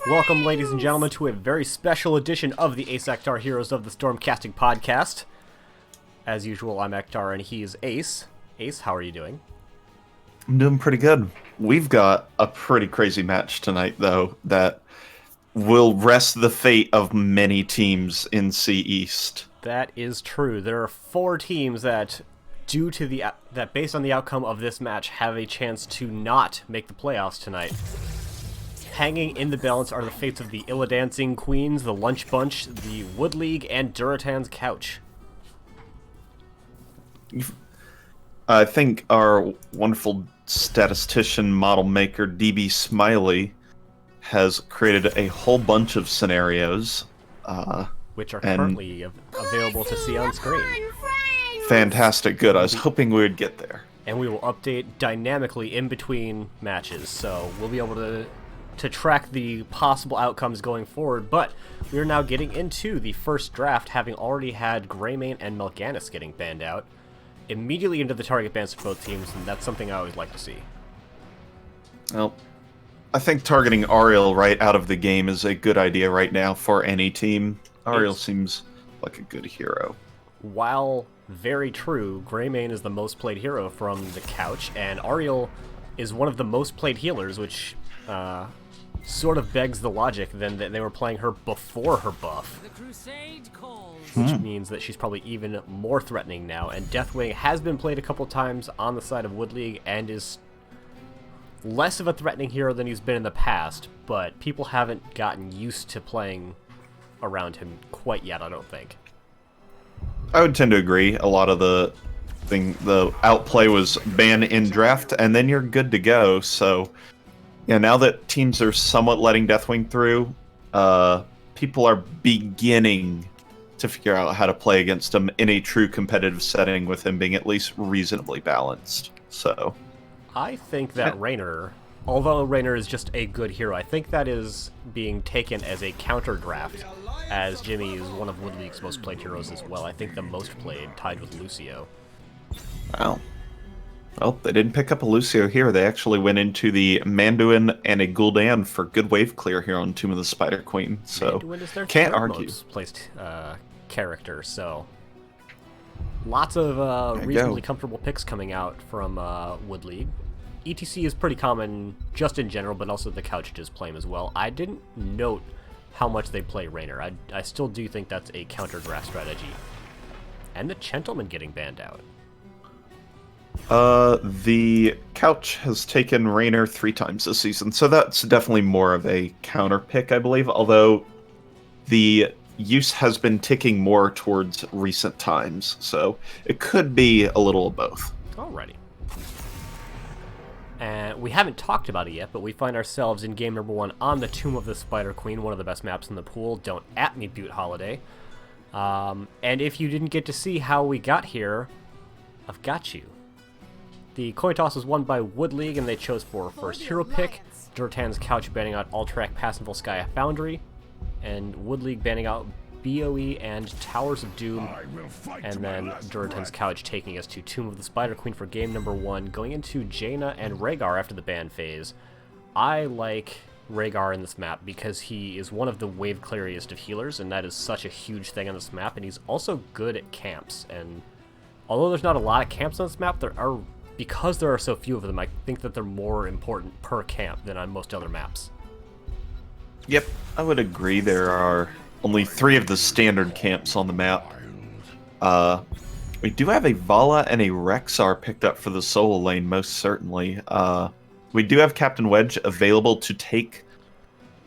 Welcome, ladies and gentlemen, to a very special edition of the Ace Ektar Heroes of the Storm casting podcast. As usual, I'm Ektar and he is Ace. Ace, how are you doing? I'm doing pretty good. We've got a pretty crazy match tonight, though, that will rest the fate of many teams in C East. That is true. There are 4 teams that, based on the outcome of this match, have a chance to not make the playoffs tonight. Hanging in the balance are the fates of the Illidancing Queens, the Lunch Bunch, the Wood League, and Durotan's Couch. I think our wonderful statistician, model maker, DB Smiley, has created a whole bunch of scenarios. Which are currently available to see on screen. Fantastic, good. I was hoping we would get there. And we will update dynamically in between matches, so we'll be able to track the possible outcomes going forward, but we are now getting into the first draft, having already had Greymane and Melganis getting banned out, immediately into the target bans for both teams, and that's something I always like to see. Well, I think targeting Ariel right out of the game is a good idea right now for any team. Ariel seems like a good hero. While very true, Greymane is the most played hero from the Couch, and Ariel is one of the most played healers, which sort of begs the logic then that they were playing her before her buff. The crusade calls. Which means that she's probably even more threatening now, and Deathwing has been played a couple times on the side of Wood League and is less of a threatening hero than he's been in the past, but people haven't gotten used to playing around him quite yet, I don't think. I would tend to agree. A lot of the outplay was ban in draft, and then you're good to go, so yeah, now that teams are somewhat letting Deathwing through, people are beginning to figure out how to play against him in a true competitive setting with him being at least reasonably balanced. So, I think that Raynor, although Raynor is just a good hero, I think that is being taken as a counter draft, as Jimmy is one of Wood League's most played heroes as well. I think the most played, tied with Lucio. Wow. Well, they didn't pick up a Lucio here. They actually went into the Manduin and a Gul'dan for good wave clear here on Tomb of the Spider Queen. So, Manduin is their can't third argue. most placed character, so lots of reasonably comfortable picks coming out from Wood League. ETC is pretty common just in general, but also the Couch just play him as well. I didn't note how much they play Raynor. I still do think that's a counter draft strategy. And the Gentleman getting banned out. The Couch has taken Raynor 3 times this season, so that's definitely more of a counter pick, I believe, although the use has been ticking more towards recent times, so it could be a little of both. Alrighty. And we haven't talked about it yet, but we find ourselves in game number 1 on the Tomb of the Spider Queen, one of the best maps in the pool. Don't at me, Butte Holiday. And if you didn't get to see how we got here, I've got you. The coin toss was won by Wood League, and they chose for first hero pick. Durotan's Couch banning out Alterac, Passivable Sky Foundry, and Wood League banning out BOE and Towers of Doom, and then Durotan's Couch taking us to Tomb of the Spider Queen for game number 1, going into Jaina and Rhaegar after the ban phase. I like Rhaegar in this map because he is one of the wave cleariest of healers, and that is such a huge thing on this map, and he's also good at camps, and although there's not a lot of camps on this map, because there are so few of them, I think that they're more important per camp than on most other maps. Yep, I would agree. There are only 3 of the standard camps on the map. We do have a Vala and a Rexar picked up for the solo lane, most certainly. We do have Captain Wedge available to take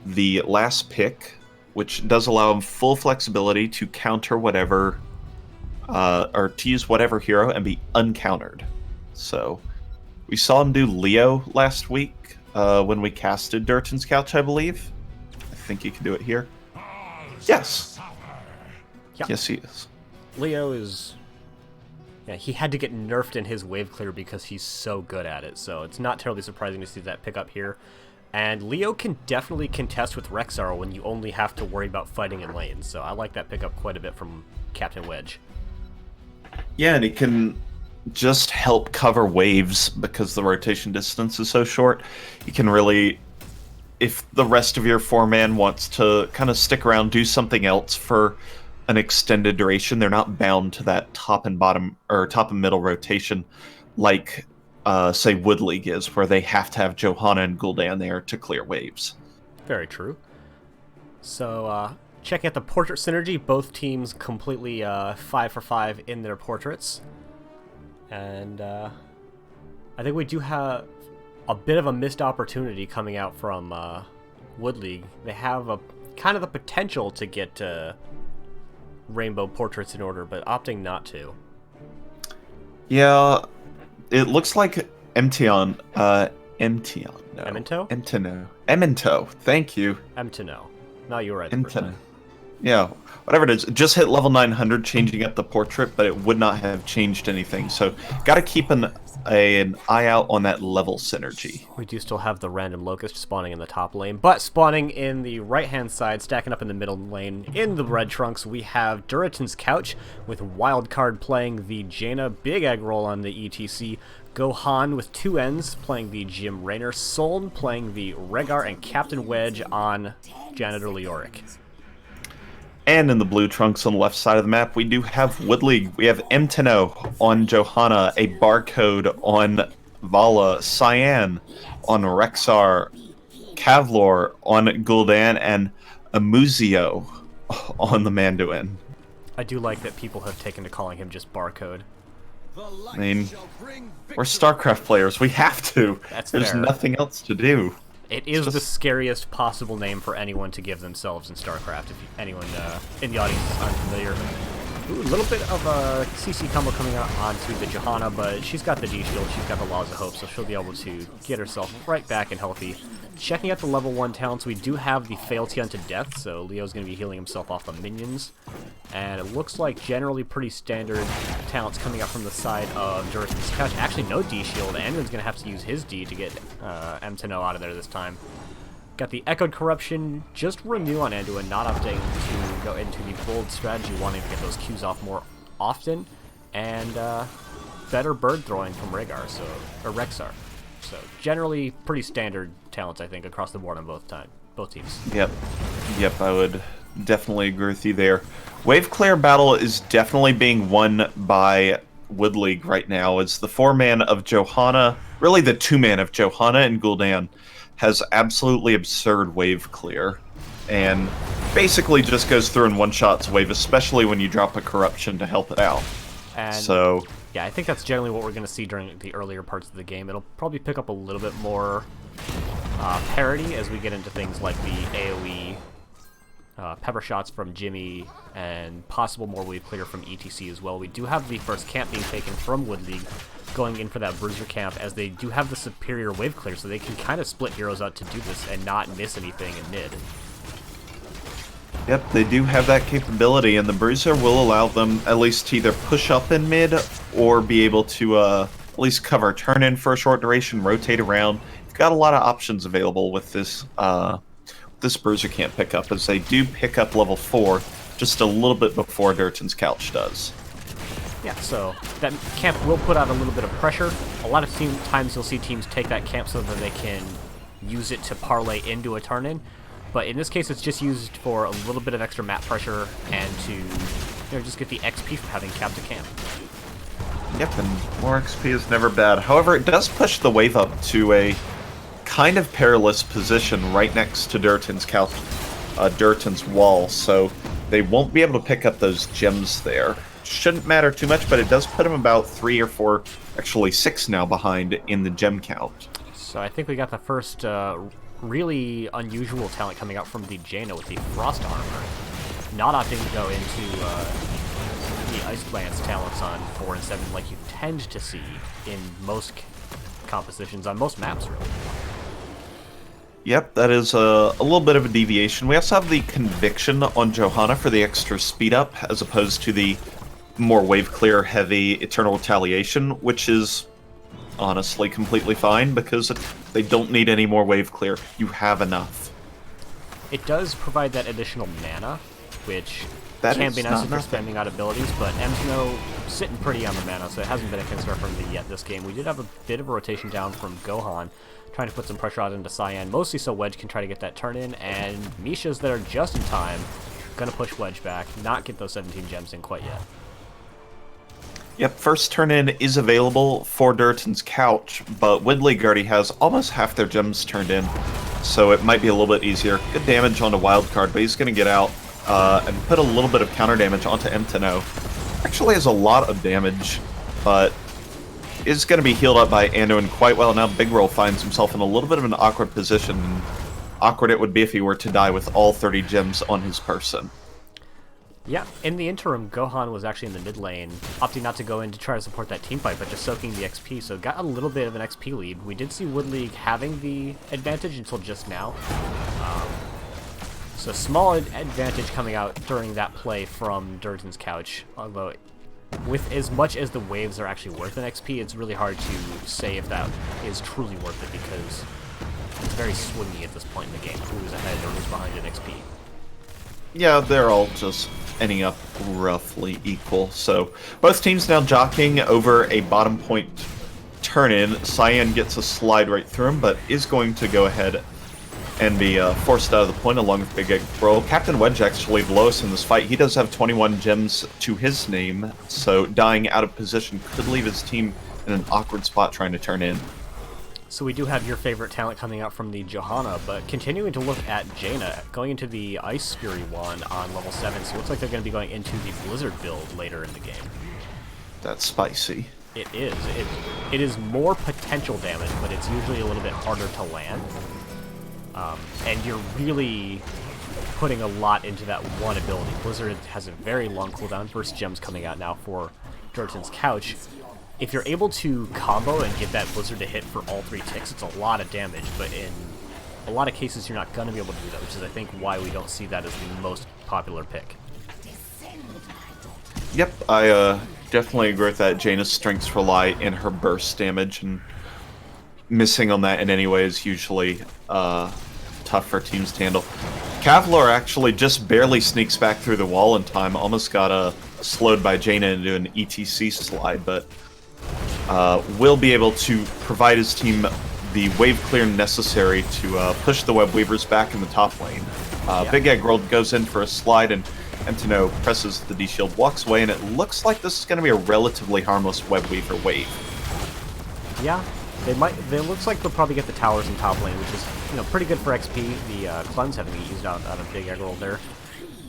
the last pick, which does allow him full flexibility to counter whatever, or to use whatever hero and be uncountered. So, we saw him do Leo last week when we casted Durotan's Couch, I believe. I think he can do it here. Yes. Yep. Yes, he is. Leo is... Yeah, he had to get nerfed in his wave clear because he's so good at it, so it's not terribly surprising to see that pick up here. And Leo can definitely contest with Rexar when you only have to worry about fighting in lanes, so I like that pickup quite a bit from Captain Wedge. Yeah, and he can just help cover waves because the rotation distance is so short. You can really, if the rest of your four-man wants to kind of stick around, do something else for an extended duration, they're not bound to that top and bottom or top and middle rotation like say Wood League is, where they have to have Johanna and Gul'dan there to clear waves. Very true. So, checking out the portrait synergy, both teams completely 5 for 5 in their portraits. And I think we do have a bit of a missed opportunity coming out from Wood League. They have a kind of the potential to get rainbow portraits in order, but opting not to. Yeah, it looks like Emtion, no. Emento? Emento, thank you. Emtino. No, you were right. Emtino. Yeah, whatever it is. It just hit level 900, changing up the portrait, but it would not have changed anything. So, gotta keep an eye out on that level synergy. We do still have the random locust spawning in the top lane, but spawning in the right-hand side, stacking up in the middle lane. In the red trunks, we have Durotan's Couch, with Wildcard playing the Jaina Big Egg role on the ETC, Gohan with 2 N's playing the Jim Raynor, Soln playing the Rehgar, and Captain Wedge on Janitor Leoric. And in the blue trunks on the left side of the map, we do have Wood League. We have Emtino on Johanna, a barcode on Vala, Cyan on Rexar, Kavlor on Gul'dan, and Amuzio on the Manduin. I do like that people have taken to calling him just barcode. I mean, we're StarCraft players. We have to. There's fair. nothing else to do. It is the scariest possible name for anyone to give themselves in StarCraft, if anyone in the audience is unfamiliar. Ooh, a little bit of a CC combo coming out onto the Johanna, but she's got the D-Shield, she's got the Laws of Hope, so she'll be able to get herself right back and healthy. Checking out the level 1 talents, we do have the Fealty unto Death, so Leo's going to be healing himself off the minions. And it looks like generally pretty standard talents coming out from the side of Durotan's Couch. Actually, no D-Shield. Anduin's going to have to use his D to get M10 out of there this time. Got the Echoed Corruption, just Renew on Anduin, not opting to go into the bold strategy, wanting to get those Qs off more often. And better bird throwing from Rehgar, or Rexar. So generally pretty standard talents, I think, across the board on both teams. Yep, I would definitely agree with you there. Wave clear battle is definitely being won by Wood League right now. It's the 4-man of Johanna, really the 2-man of Johanna and Gul'dan, has absolutely absurd wave clear, and basically just goes through and one-shots wave, especially when you drop a corruption to help it out. And so yeah, I think that's generally what we're going to see during the earlier parts of the game. It'll probably pick up a little bit more parity as we get into things like the AoE pepper shots from Jimmy and possible more wave clear from ETC as well. We do have the first camp being taken from Wood League, going in for that Bruiser camp, as they do have the superior wave clear, so they can kind of split heroes out to do this and not miss anything in mid. Yep, they do have that capability, and the Bruiser will allow them at least to either push up in mid or be able to at least cover a turn in for a short duration, rotate around. You've got a lot of options available with this Bruiser camp pickup, as they do pick up level 4 just a little bit before Durotan's Couch does. Yeah, so that camp will put out a little bit of pressure. A lot of times you'll see teams take that camp so that they can use it to parlay into a turn-in. But in this case, it's just used for a little bit of extra map pressure and to just get the XP from having capped a camp. Yep, and more XP is never bad. However, it does push the wave up to a kind of perilous position right next to Durotan's wall, so they won't be able to pick up those gems there. Shouldn't matter too much, but it does put them about 3 or 4, actually 6 now behind in the gem count. So I think we got the first really unusual talent coming out from the Jaina with the Frost Armor. Not opting to go into the Ice Lance talents on 4 and 7 like you tend to see in most compositions, on most maps, really. Yep, that is a little bit of a deviation. We also have the Conviction on Johanna for the extra speed up, as opposed to the more wave clear heavy Eternal Retaliation, which is honestly completely fine because they don't need any more wave clear. You have enough. It does provide that additional mana, which can be is nice not if you're nothing. spamming out abilities, but Mtno sitting pretty on the mana, so it hasn't been a concern for me yet this game. We did have a bit of a rotation down from Gohan, trying to put some pressure out into Cyan, mostly so Wedge can try to get that turn in, and Misha's there just in time, gonna push Wedge back, not get those 17 gems in quite yet. Yep, first turn in is available for Durotan's Couch, but Woodleague already has almost half their gems turned in, so it might be a little bit easier. Good damage onto Wildcard, but he's going to get out and put a little bit of counter damage onto Mtno. Actually has a lot of damage, but is going to be healed up by Anduin quite well. Now Big Roll finds himself in a little bit of an awkward position. Awkward it would be if he were to die with all 30 gems on his person. Yeah, in the interim, Gohan was actually in the mid lane, opting not to go in to try to support that team fight, but just soaking the XP, so got a little bit of an XP lead. We did see Woodleague having the advantage until just now. So small advantage coming out during that play from Durotan's Couch, although with as much as the waves are actually worth an XP, it's really hard to say if that is truly worth it, because it's very swingy at this point in the game, who's ahead or who's behind in XP. Yeah, they're all just ending up roughly equal. So both teams now jockeying over a bottom point turn-in. Cyan gets a slide right through him, but is going to go ahead and be forced out of the point along with Big Egg Bro. Captain Wedge actually the lowest in this fight. He does have 21 gems to his name, so dying out of position could leave his team in an awkward spot trying to turn in. So we do have your favorite talent coming out from the Johanna, but continuing to look at Jaina, going into the Ice Fury one on level 7, so it looks like they're going to be going into the Blizzard build later in the game. That's spicy. It is. It is more potential damage, but it's usually a little bit harder to land. And you're really putting a lot into that one ability. Blizzard has a very long cooldown. First gem's coming out now for Durotan's Couch. If you're able to combo and get that Blizzard to hit for all 3 ticks, it's a lot of damage, but in a lot of cases you're not going to be able to do that, which is I think why we don't see that as the most popular pick. Yep, I definitely agree with that. Jaina's strengths rely in her burst damage, and missing on that in any way is usually tough for teams to handle. Kavlar actually just barely sneaks back through the wall in time, almost got slowed by Jaina into an ETC slide, but will be able to provide his team the wave clear necessary to push the web weavers back in the top lane. Big Egg World goes in for a slide, and Mtno presses the D-shield, walks away, and it looks like this is going to be a relatively harmless web weaver wave. Yeah, it looks like they'll probably get the towers in top lane, which is pretty good for XP. The cleanse having to get used out of Big Egg World there.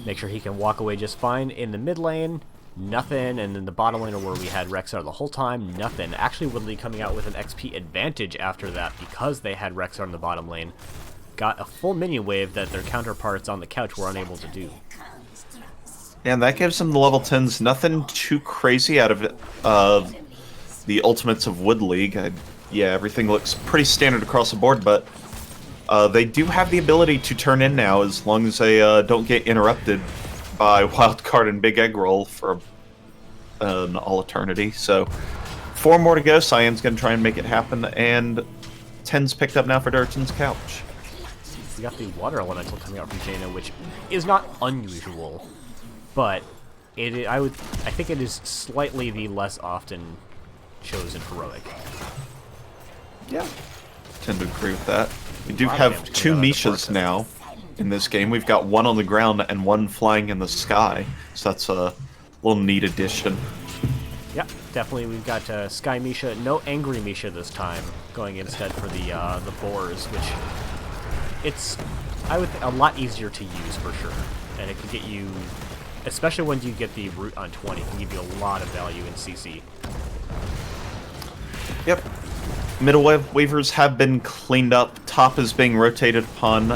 Make sure he can walk away just fine. In the mid lane, nothing, and in the bottom lane where we had Rexar the whole time, nothing. Actually, Woodley coming out with an XP advantage after that because they had Rexar in the bottom lane. Got a full minion wave that their counterparts on the couch were unable to do. And that gives them the level 10s. Nothing too crazy out of it. The ultimates of Wood League. Yeah, everything looks pretty standard across the board, but they do have the ability to turn in now as long as they don't get interrupted by Wildcard and Big Egg Roll for all eternity. So 4 more to go. Cyan's going to try and make it happen, and 10's picked up now for Durotan's Couch. We got the Water Elemental coming out from Jaina, which is not unusual, but I think it is slightly the less often chosen heroic. Yeah, tend to agree with that. We do have 2 Mishas now in this game. We've got 1 on the ground and 1 flying in the sky, so that's a little neat addition. Yeah, definitely. We've got Sky Misha, no Angry Misha this time, going instead for the Boars, which it's a lot easier to use for sure, and it can get you, especially when you get the root on 20, it can give you a lot of value in CC. Yep. Middle waivers have been cleaned up. Top is being rotated upon.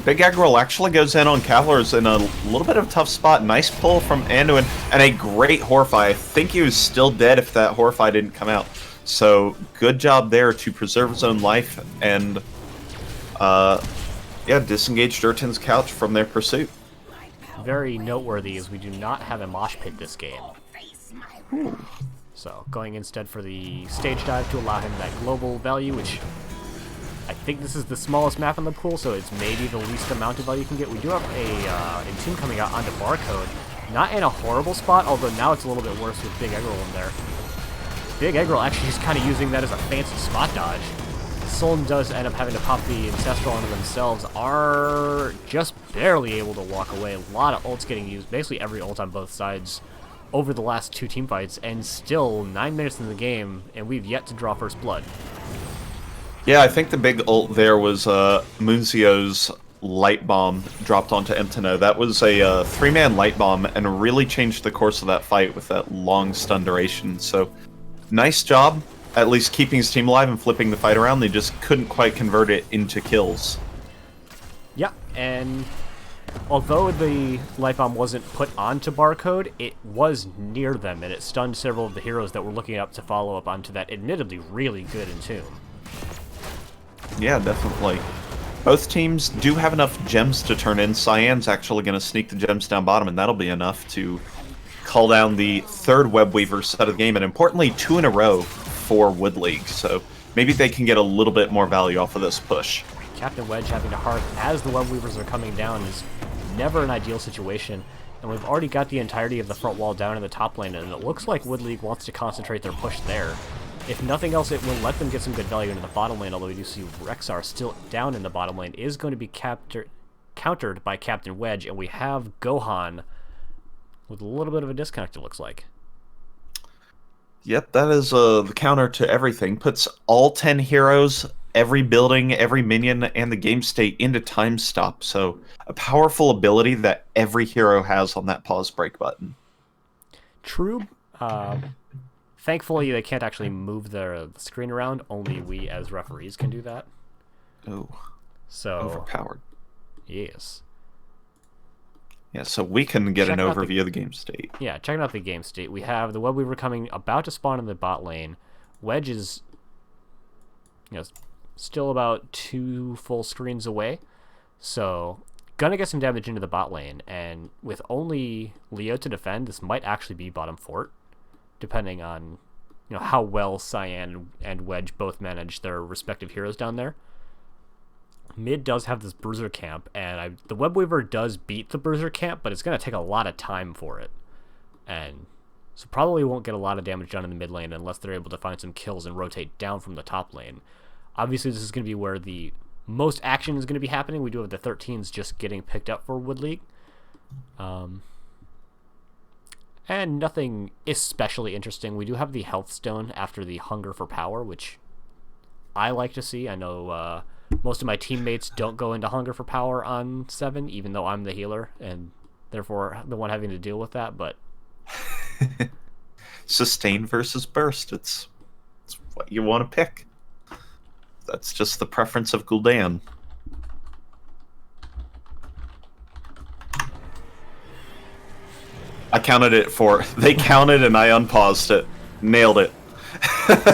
Big Aggro actually goes in on Kavlar's in a little bit of a tough spot. Nice pull from Anduin, and a great Horrify. I think he was still dead if that Horrify didn't come out. So good job there to preserve his own life and disengage Durotan's Couch from their pursuit. Very noteworthy is we do not have a mosh pit this game. Ooh. So going instead for the stage dive to allow him that global value, which I think this is the smallest map in the pool, so it's maybe the least amount of value you can get. We do have a Entomb coming out onto Barcode. Not in a horrible spot, although now it's a little bit worse with Big Eggroll in there. Big Eggroll actually is kind of using that as a fancy spot dodge. Solon does end up having to pop the Ancestral onto themselves, are just barely able to walk away. A lot of ults getting used, basically every ult on both sides over the last 2 team fights, and still 9 minutes in the game, and we've yet to draw first blood. Yeah, I think the big ult there was Munzio's light bomb dropped onto Emtino. That was a 3-man light bomb and really changed the course of that fight with that long stun duration. So, nice job, at least keeping his team alive and flipping the fight around. They just couldn't quite convert it into kills. Yeah, and although the light bomb wasn't put onto Barcode, it was near them, and it stunned several of the heroes that were looking up to follow up onto that admittedly really good Entomb. Yeah, definitely. Both teams do have enough gems to turn in. Cyan's actually going to sneak the gems down bottom, and that'll be enough to call down the 3rd Web Weaver set of the game, and importantly, 2 in a row for Wood League. So maybe they can get a little bit more value off of this push. Captain Wedge having to hearth as the Web Weavers are coming down is never an ideal situation, and we've already got the entirety of the front wall down in the top lane, and it looks like Wood League wants to concentrate their push there. If nothing else, it will let them get some good value into the bottom lane, although we do see Rexar still down in the bottom lane, is going to be countered by Captain Wedge, and we have Gohan with a little bit of a disconnect, it looks like. Yep, that is the counter to everything. Puts all 10 heroes, every building, every minion, and the game state into time stop. So a powerful ability that every hero has on that pause break button. True. Thankfully, they can't actually move the screen around. Only we as referees can do that. Oh, so overpowered. Yes. Yeah, so we can get an overview of the game state. Yeah, checking out the game state. We have the Web Weaver coming, about to spawn in the bot lane. Wedge is, still about 2 full screens away. So, gonna get some damage into the bot lane. And with only Leo to defend, this might actually be bottom fort, depending on how well Cyan and Wedge both manage their respective heroes down there. Mid does have this Bruiser camp, and the Web Weaver does beat the Bruiser camp, but it's going to take a lot of time for it. And so probably won't get a lot of damage done in the mid lane unless they're able to find some kills and rotate down from the top lane. Obviously, this is going to be where the most action is going to be happening. We do have the 13s just getting picked up for Wood League. And nothing especially interesting. We do have the Health Stone after the Hunger for Power, which I like to see. I know most of my teammates don't go into Hunger for Power on 7, even though I'm the healer, and therefore the one having to deal with that, but... Sustain versus Burst. It's what you want to pick. That's just the preference of Gul'dan. I counted it they counted and I unpaused it. Nailed it.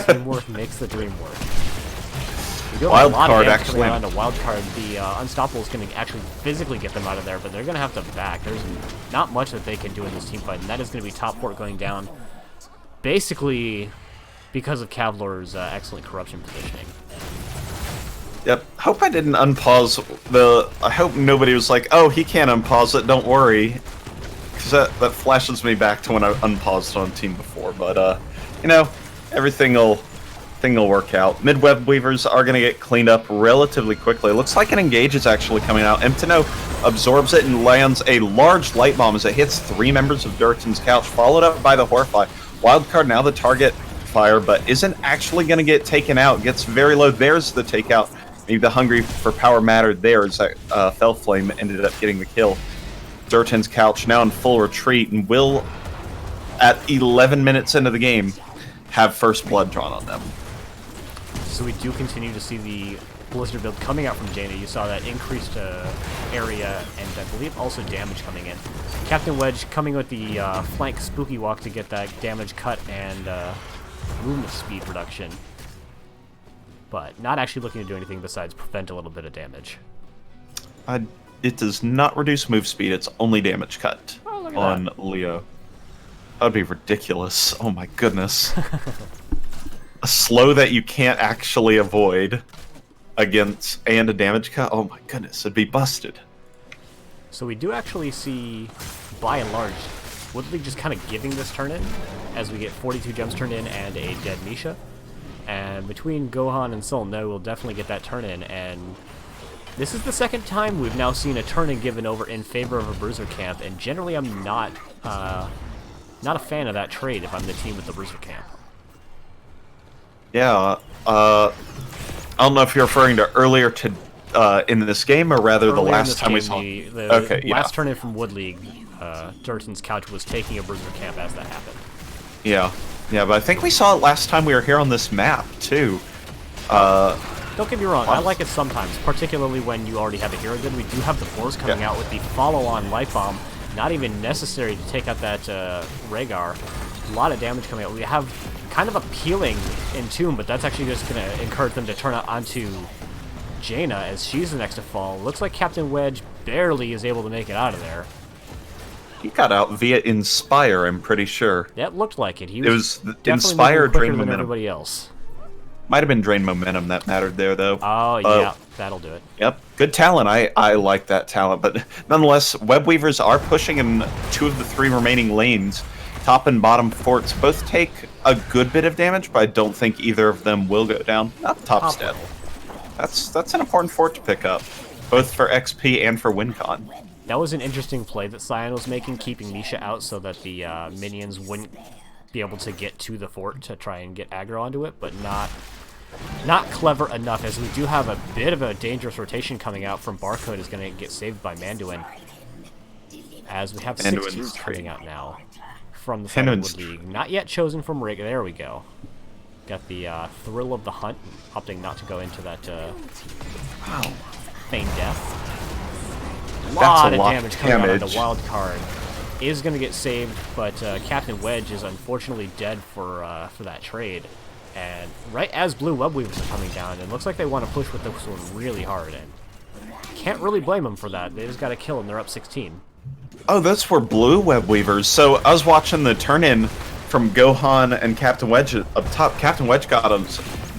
Teamwork makes the dream work. We do have Wild a lot card of damage actually. coming on to Wild Card. The Unstoppable is going to actually physically get them out of there, but they're going to have to back. There's not much that they can do in this team fight, and that is going to be top port going down. Basically, because of Kavlor's excellent corruption positioning. Yep. Hope I didn't unpause I hope nobody was like, oh, he can't unpause it, don't worry. Because that flashes me back to when I unpaused on team before. But, everything will work out. Mid-Web Weavers are going to get cleaned up relatively quickly. It looks like an engage is actually coming out. Emtino absorbs it and lands a large light bomb as it hits 3 members of Durotan's couch, followed up by the Horrify. Wildcard now the target fire, but isn't actually going to get taken out. Gets very low. There's the takeout. Maybe the Hungry for Power mattered there as that Fell Flame ended up getting the kill. Durotan's couch now in full retreat and will, at 11 minutes into the game, have first blood drawn on them. So we do continue to see the Blizzard build coming out from Jaina. You saw that increased area and I believe also damage coming in. Captain Wedge coming with the flank Spooky Walk to get that damage cut and movement speed reduction. But not actually looking to do anything besides prevent a little bit of damage. It does not reduce move speed, it's only damage cut on that. Leo. That would be ridiculous. Oh my goodness. A slow that you can't actually avoid. against and a damage cut. Oh my goodness, it'd be busted. So we do actually see, by and large, Woodley just kind of giving this turn in, as we get 42 gems turned in and a dead Misha. And between Gohan and Sol No, we'll definitely get that turn in, and this is the second time we've now seen a turn in given over in favor of a Bruiser camp, and generally I'm not a fan of that trade if I'm the team with the Bruiser camp. Yeah, I don't know if you're referring to earlier to in this game, or rather the last time we saw. The last turn in from Wood League, Durotan's couch was taking a Bruiser camp as that happened. Yeah, but I think we saw it last time we were here on this map too. Don't get me wrong, I like it sometimes, particularly when you already have a hero good. We do have the Boars coming out with the follow-on Light Bomb, not even necessary to take out that Rhaegar. A lot of damage coming out. We have kind of a peeling Entomb, but that's actually just going to encourage them to turn out onto Jaina, as she's the next to fall. Looks like Captain Wedge barely is able to make it out of there. He got out via Inspire, I'm pretty sure. That looked like it. He was definitely Inspire quicker drain than momentum. everybody else. Might have been drain momentum that mattered there, though. Oh, yeah, that'll do it. Yep, good talent. I like that talent, but nonetheless, Webweavers are pushing in 2 of the 3 remaining lanes. Top and bottom forts both take a good bit of damage, but I don't think either of them will go down. Not the top's dead. That's an important fort to pick up, both for XP and for WinCon. That was an interesting play that Cyan was making, keeping Misha out so that the minions wouldn't be able to get to the fort to try and get aggro onto it, but not clever enough, as we do have a bit of a dangerous rotation coming out from Barcode is going to get saved by Manduin, as we have 16 coming out now from the side of Wood League. Not yet chosen from Rig. There we go. Got the thrill of the hunt, opting not to go into that feigned death. A lot of damage coming out of the wild card. Is going to get saved, but Captain Wedge is unfortunately dead for that trade. And right as Blue Webweavers are coming down, it looks like they want to push with this one really hard. And can't really blame them for that. They just got a kill and they're up 16. Oh, that's for Blue Webweavers. So I was watching the turn-in from Gohan and Captain Wedge up top. Captain Wedge got him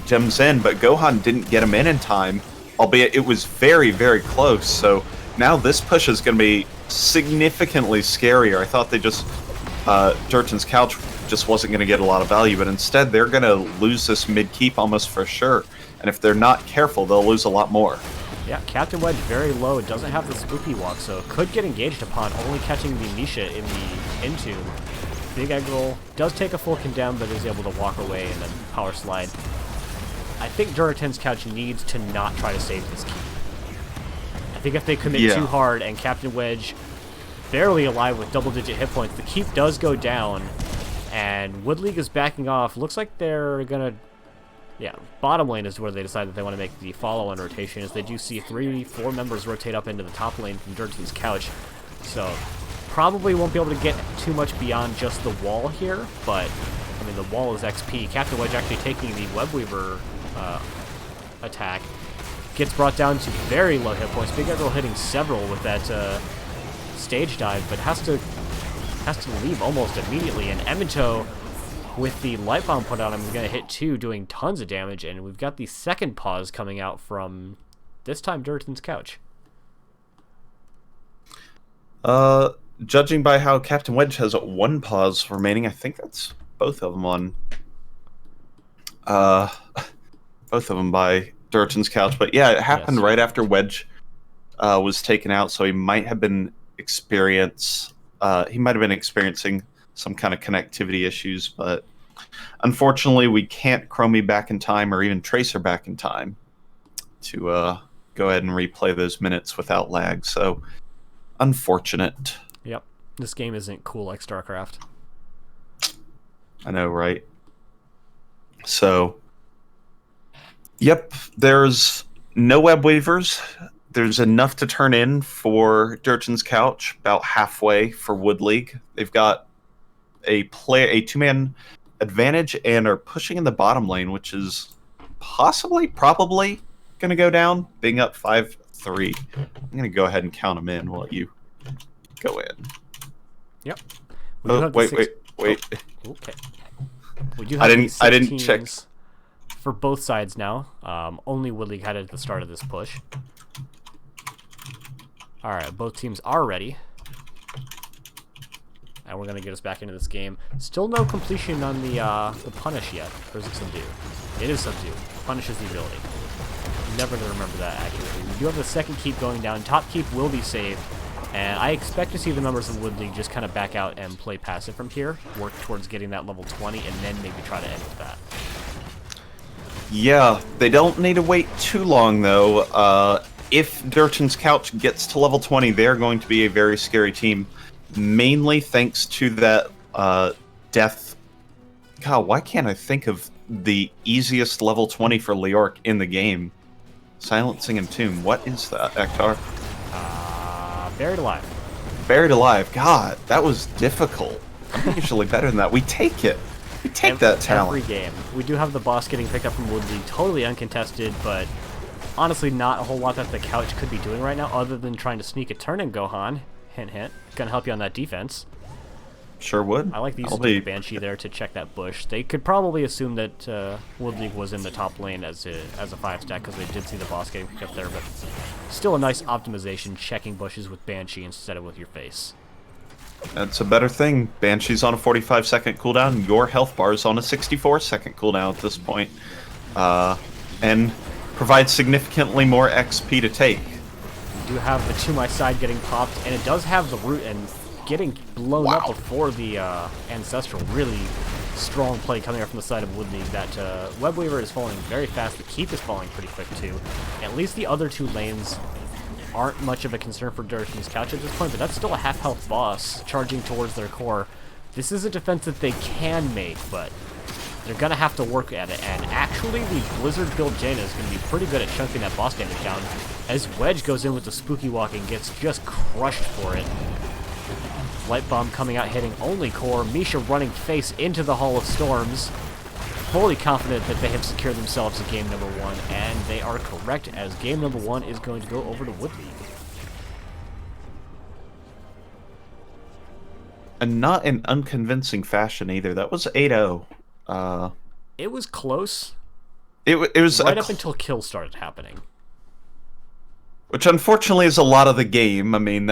gems in, but Gohan didn't get him in time, albeit it was very, very close. So now this push is going to be significantly scarier. I thought they just Durotan's couch just wasn't going to get a lot of value, but instead they're going to lose this mid-keep almost for sure. And if they're not careful, they'll lose a lot more. Yeah, Captain Wedge very low, doesn't have the spooky walk, so could get engaged upon, only catching the Misha in the Entomb. Big egg roll, does take a full condemn, but is able to walk away and then power slide. I think Durotan's couch needs to not try to save this keep. I think if they commit too hard and Captain Wedge barely alive with double-digit hit points, the keep does go down, and Wood League is backing off. Looks like they're gonna, bottom lane is where they decide that they want to make the follow-on rotation, as they do see 3-4 members rotate up into the top lane from Durotan's couch. So probably won't be able to get too much beyond just the wall here, but I mean the wall is XP. Captain Wedge actually taking the Webweaver attack. Gets brought down to very low hit points. Big Eagle hitting several with that stage dive, but has to leave almost immediately. And Emito, with the Light Bomb put on him, is going to hit 2, doing tons of damage. And we've got the second pause coming out from, this time, Durotan's couch. Judging by how Captain Wedge has 1 pause remaining, I think that's both of them on. Both of them by Durotan's couch, but yeah, it happened right after Wedge was taken out, so he might have been experiencing some kind of connectivity issues, but unfortunately we can't Chromie back in time or even Tracer back in time to go ahead and replay those minutes without lag, so unfortunate. Yep, this game isn't cool like StarCraft. I know, right? So yep, there's no Webweavers. There's enough to turn in for Durotan's couch, about halfway for Wood League. They've got a 2-man advantage and are pushing in the bottom lane, which is probably going to go down, being up 5-3. I'm going to go ahead and count them in while you go in. Yep. Oh, wait. Oh, okay. We do have I didn't check. for both sides now. Only Wood League had it at the start of this push. Alright, both teams are ready. And we're going to get us back into this game. Still no completion on the punish yet. Or is it subdue? It is subdue. Punish is the ability. Never going to remember that accurately. We do have the second keep going down. Top keep will be saved. And I expect to see the members of Wood League just kind of back out and play passive from here. Work towards getting that level 20 and then maybe try to end with that. Yeah, they don't need to wait too long, though. If Durotan's Couch gets to level 20, they're going to be a very scary team. Mainly thanks to that death. God, why can't I think of the easiest level 20 for Leoric in the game? Silencing and Tomb. What is that, Ektar? Buried Alive. Buried Alive. God, that was difficult. I'm usually better than that. We take it. We take that talent. Every game. We do have the boss getting picked up from Wood League, totally uncontested, but honestly not a whole lot that the Couch could be doing right now other than trying to sneak a turn in Gohan. Hint, hint. Gonna help you on that defense. Sure would. I like the use of the Banshee there to check that bush. They could probably assume that Wood League was in the top lane as a 5-stack because they did see the boss getting picked up there, but still a nice optimization checking bushes with Banshee instead of with your face. That's a better thing. Banshee's on a 45-second cooldown. Your health bar is on a 64-second cooldown at this point. And provides significantly more XP to take. You do have the To My Side getting popped, and it does have the root and getting blown up before the Ancestral. Really strong play coming up from the side of Wood League. That Web Weaver is falling very fast. The Keep is falling pretty quick too. At least the other two lanes aren't much of a concern for Durotan's Couch at this point, but that's still a half-health boss charging towards their core. This is a defense that they can make, but they're going to have to work at it, and actually the Blizzard build Jaina is going to be pretty good at chunking that boss damage down, as Wedge goes in with the Spooky Walk and gets just crushed for it. Light Bomb coming out hitting only core, Misha running face into the Hall of Storms, fully confident that they have secured themselves a game number 1, and they are correct, as game number 1 is going to go over to Wood League. And not in unconvincing fashion either. That was 8-0. It was close. It was right up until kills started happening. Which unfortunately is a lot of the game. I mean,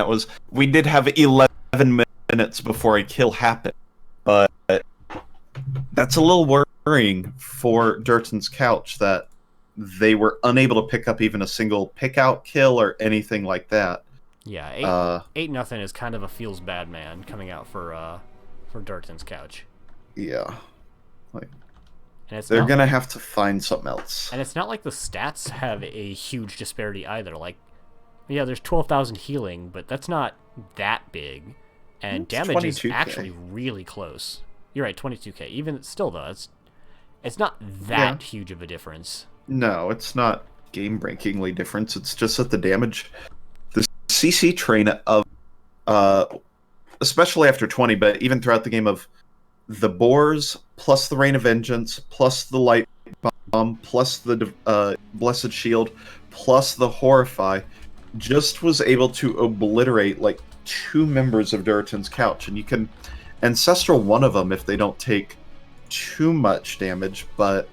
we did have 11 minutes before a kill happened, but that's a little worrying for Durotan's Couch that they were unable to pick up even a single pick-out kill or anything like that. Yeah, 8-0 is kind of a feels bad man coming out for Durotan's Couch. Yeah. And they're going to have to find something else. And it's not like the stats have a huge disparity either. Like, yeah, there's 12,000 healing, but that's not that big. And it's damage 22K. is actually really close. You're right, 22k. Even still, though, it's not that huge of a difference. No, it's not game-breakingly different. It's just that the damage... The CC train of... especially after 20, but even throughout the game of... The Boars, plus the Rain of Vengeance, plus the Light Bomb, plus the Blessed Shield, plus the Horrify, just was able to obliterate, like, 2 members of Durotan's Couch. And you can Ancestral one of them if they don't take too much damage, but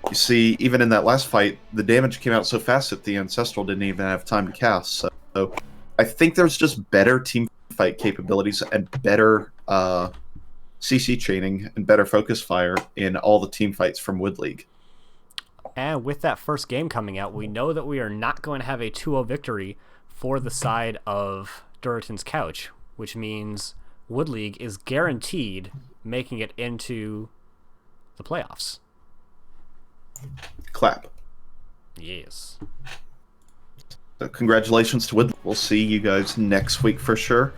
you see, even in that last fight, the damage came out so fast that the Ancestral didn't even have time to cast. So I think there's just better team fight capabilities and better... CC chaining and better focus fire in all the team fights from Wood League. And with that first game coming out, we know that we are not going to have a 2-0 victory for the side of Durotan's Couch, which means Wood League is guaranteed making it into the playoffs. Clap. Yes. So congratulations to Wood League. We'll see you guys next week for sure.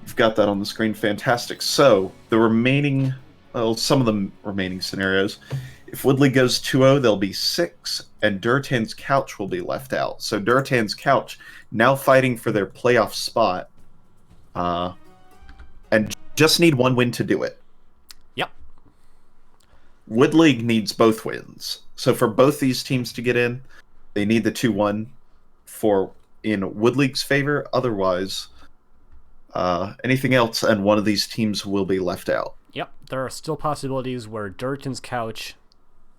You've got that on the screen. Fantastic. So, the remaining... Well, some of the remaining scenarios. If Wood League goes 2-0, there'll be 6, and Durotan's Couch will be left out. So, Durotan's Couch now fighting for their playoff spot. And just need 1 win to do it. Yep. Wood League needs both wins. So, for both these teams to get in, they need the 2-1 in Wood League's favor. Otherwise... anything else, and one of these teams will be left out. Yep, there are still possibilities where Durotan's Couch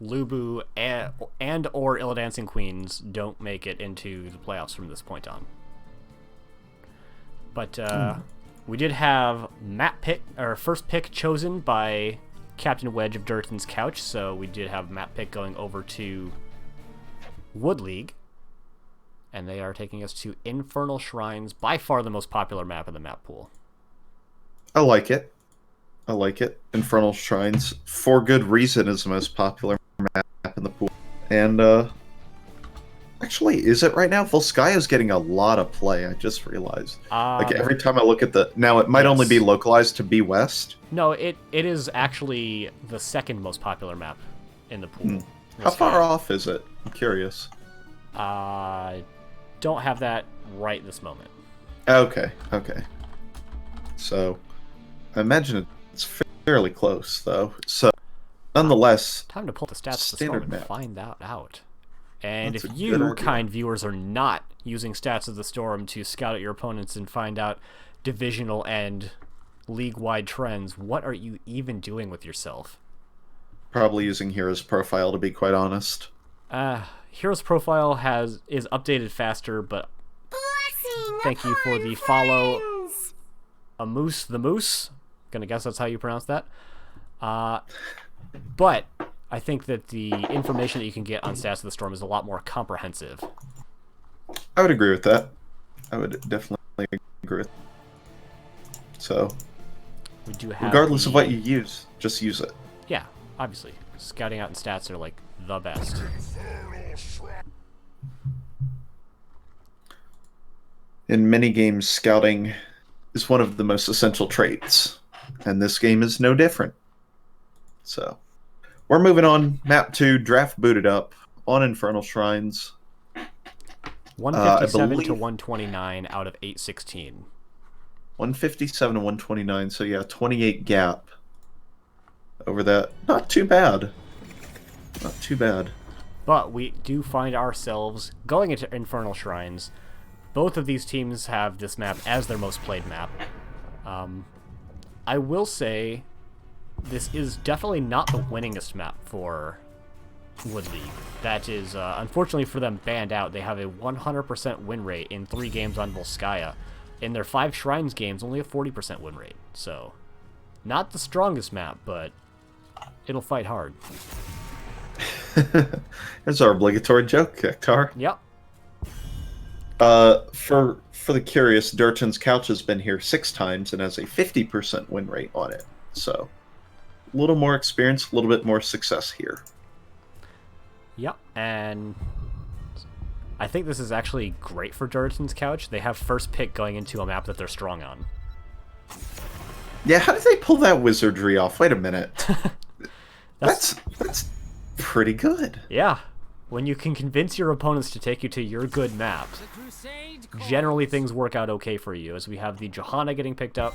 Lubu and or Ill Dancing Queens don't make it into the playoffs from this point on. But we did have first pick chosen by Captain Wedge of Durotan's Couch, so we did have map pick going over to Wood League, and they are taking us to Infernal Shrines, by far the most popular map in the map pool. I like it. I like it. Infernal Shrines, for good reason, is the most popular map in the pool. And, actually, is it right now? Volskaya's getting a lot of play, I just realized. Like, every time I look at the... Now, it might only be localized to B West. No, it is actually the second most popular map in the pool. How far off is it? I'm curious. Don't have that right this moment. Okay. So, I imagine it's fairly close, though. So, nonetheless... Time to pull the stats to standard and map. find that out. And That's if a you, good idea. kind viewers, are not using Stats of the Storm to scout out your opponents and find out divisional and league-wide trends, what are you even doing with yourself? Probably using Hero's Profile, to be quite honest. Hero's Profile is updated faster, but thank you for the follow. A Moose the Moose. Gonna guess that's how you pronounce that. But I think that the information that you can get on Stats of the Storm is a lot more comprehensive. I would agree with that. I would definitely agree with that. So, We do have regardless of what you use, just use it. Yeah, obviously. Scouting out and stats are like the best. In many games, scouting is one of the most essential traits, and this game is no different. So, we're moving on. Map 2, draft booted up on Infernal Shrines. 157 to 129 out of 816. 157 to 129, so yeah, 28 gap over that. Not too bad. Not too bad. But we do find ourselves going into Infernal Shrines. Both of these teams have this map as their most played map. I will say this is definitely not the winningest map for Wood League. That is, unfortunately for them, banned out. They have a 100% win rate in 3 games on Volskaya. In their 5 Shrines games, only a 40% win rate. So, not the strongest map, but it'll fight hard. There's our obligatory joke, Hector. Yep. For the curious, Durotan's Couch has been here 6 times and has a 50% win rate on it. So, a little more experience, a little bit more success here. Yep, and I think this is actually great for Durotan's Couch. They have first pick going into a map that they're strong on. Yeah, how did they pull that wizardry off? Wait a minute. That's pretty good. Yeah. When you can convince your opponents to take you to your good map, generally things work out okay for you, as we have the Johanna getting picked up.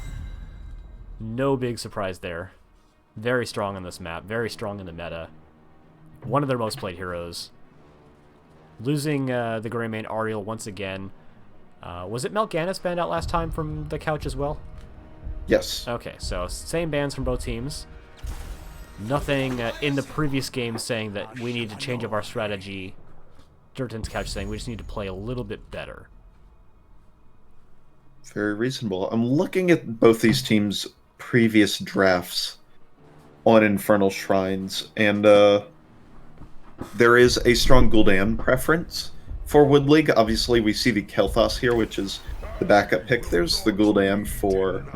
No big surprise there. Very strong on this map, very strong in the meta. One of their most played heroes. Losing the Greymane Ariel once again. Was it Melganis banned out last time from the couch as well? Yes. Okay, so same bans from both teams. Nothing in the previous game saying that we need to change up our strategy. Durotan's Couch saying we just need to play a little bit better. Very reasonable. I'm looking at both these teams' previous drafts on Infernal Shrines, and there is a strong Gul'dan preference for Wood League. Obviously, we see the Kel'Thas here, which is the backup pick. There's the Gul'dan for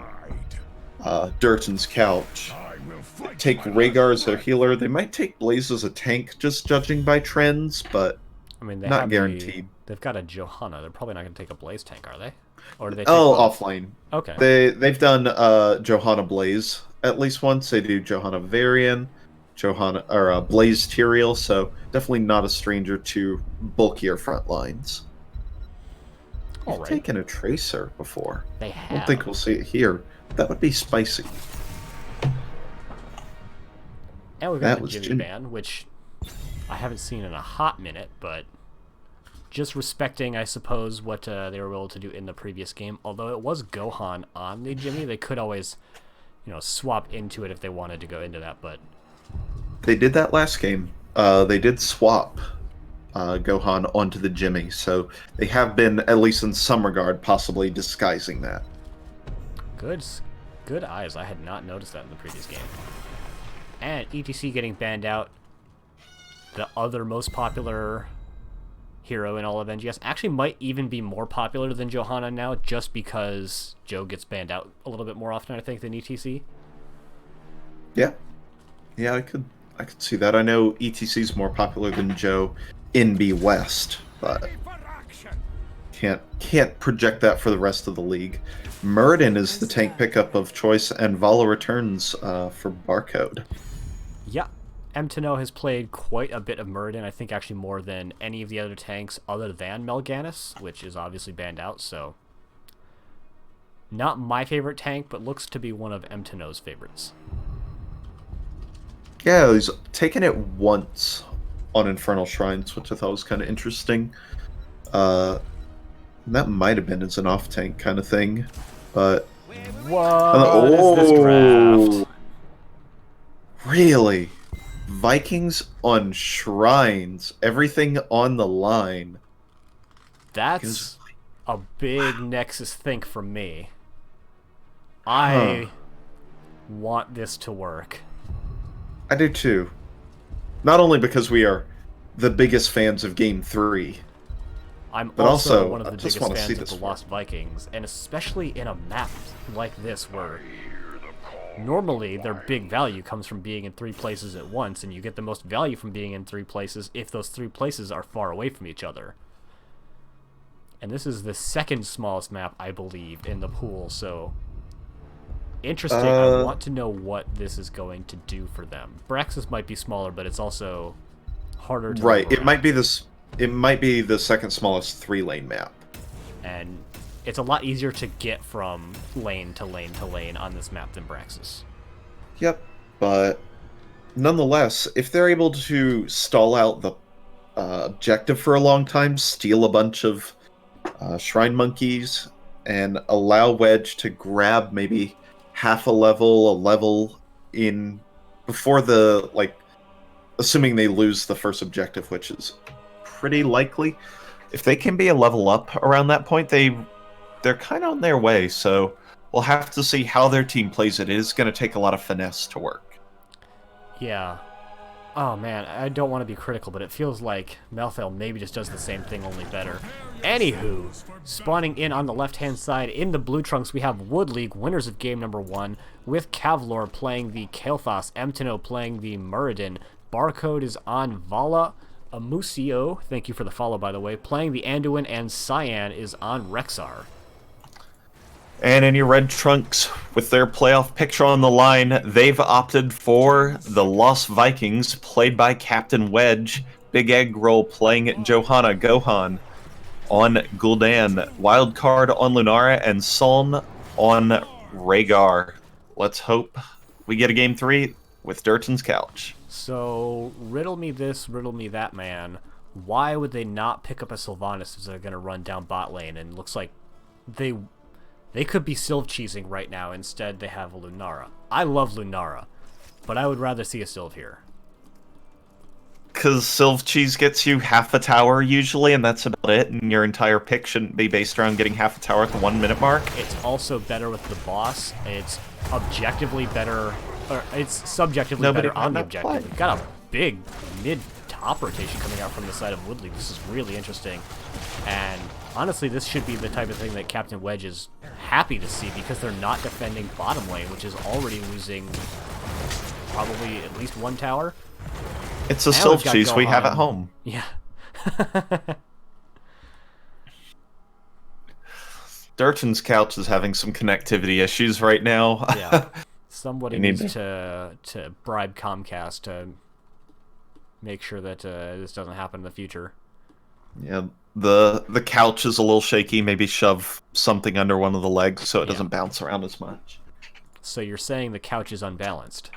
Durotan's Couch. Take Rhaegar as their healer. They might take Blaze as a tank, just judging by trends, but I mean, not guaranteed. They've got a Johanna. They're probably not going to take a Blaze tank, are they? Or do they? Offlane. Okay. They've done Johanna Blaze at least once. They do Johanna Varian, Blaze Tyrael. So definitely not a stranger to bulkier front lines. All They've right. taken a Tracer before. They have. I don't think we'll see it here. That would be spicy. And we've got That was the Jimmy Jim- ban, which I haven't seen in a hot minute, but just respecting, I suppose, what they were able to do in the previous game. Although it was Gohan on the Jimmy, they could always, swap into it if they wanted to go into that. But They did that last game. they did swap Gohan onto the Jimmy, so they have been, at least in some regard, possibly disguising that. Good eyes. I had not noticed that in the previous game. And ETC getting banned out. The other most popular hero in all of NGS actually might even be more popular than Johanna now, just because Joe gets banned out a little bit more often, I think, than ETC. Yeah, I could see that. I know ETC's more popular than Joe in B West, but can't project that for the rest of the league. Muradin is the tank pickup of choice, and Vala returns for Barcode. Yeah, M10 has played quite a bit of Muradin, I think actually more than any of the other tanks other than Melganis, which is obviously banned out, so... Not my favorite tank, but looks to be one of M10's favorites. Yeah, he's taken it once on Infernal Shrines, which I thought was kind of interesting. That might have been as an off-tank kind of thing, but... What is this draft? Really? Vikings on Shrines, everything on the line. That's a big Nexus think from me. I want this to work. I do too. Not only because we are the biggest fans of Game 3, but also one of the biggest fans of the Lost Vikings, and especially in a map like this where normally their big value comes from being in 3 places at once, and you get the most value from being in 3 places if those 3 places are far away from each other. And this is the second smallest map, I believe, in the pool, so... Interesting. I want to know what this is going to do for them. Braxis might be smaller, but it's also harder to... Right, it might be this... It might be the second smallest 3-lane map. And it's a lot easier to get from lane to lane to lane on this map than Braxis. Yep, but nonetheless, if they're able to stall out the objective for a long time, steal a bunch of Shrine Monkeys, and allow Wedge to grab maybe half a level in before the, like, assuming they lose the first objective, which is pretty likely. If they can be a level up around that point, they're kind of on their way, so we'll have to see how their team plays it. It is going to take a lot of finesse to work. Yeah. Oh man, I don't want to be critical, but it feels like Malthael maybe just does the same thing, only better. Anywho, spawning in on the left-hand side in the blue trunks, we have Wood League, winners of game number 1, with Kavlor playing the Kael'thas, M10 playing the Muradin. Barcode is on Vala. Amusio, thank you for the follow, by the way, playing the Anduin, and Cyan is on Rexar. And in your red trunks, with their playoff picture on the line, they've opted for the Lost Vikings, played by Captain Wedge. Big Egg Roll playing Johanna Gohan on Gul'dan. Wildcard on Lunara, and Suln on Rhaegar. Let's hope we get a game 3 with Durotan's couch. So, riddle me this, riddle me that, man. Why would they not pick up a Sylvanas if they're going to run down bot lane? And looks like they could be Sylv cheesing right now. Instead, they have a Lunara. I love Lunara, but I would rather see a Sylv here. Because Sylv cheese gets you half a tower usually, and that's about it, and your entire pick shouldn't be based around getting half a tower at the 1 minute mark. It's also better with the boss. It's objectively better, or it's subjectively better on the objective. We've got a big mid-top rotation coming out from the side of Woodley. This is really interesting. And honestly, this should be the type of thing that Captain Wedge is happy to see, because they're not defending bottom lane, which is already losing probably at least 1 tower. It's a Sylv cheese we have at home. Yeah. Durotan's couch is having some connectivity issues right now. Yeah. Somebody needs to bribe Comcast to make sure that this doesn't happen in the future. Yeah, the couch is a little shaky. Maybe shove something under one of the legs so it doesn't bounce around as much. So you're saying the couch is unbalanced?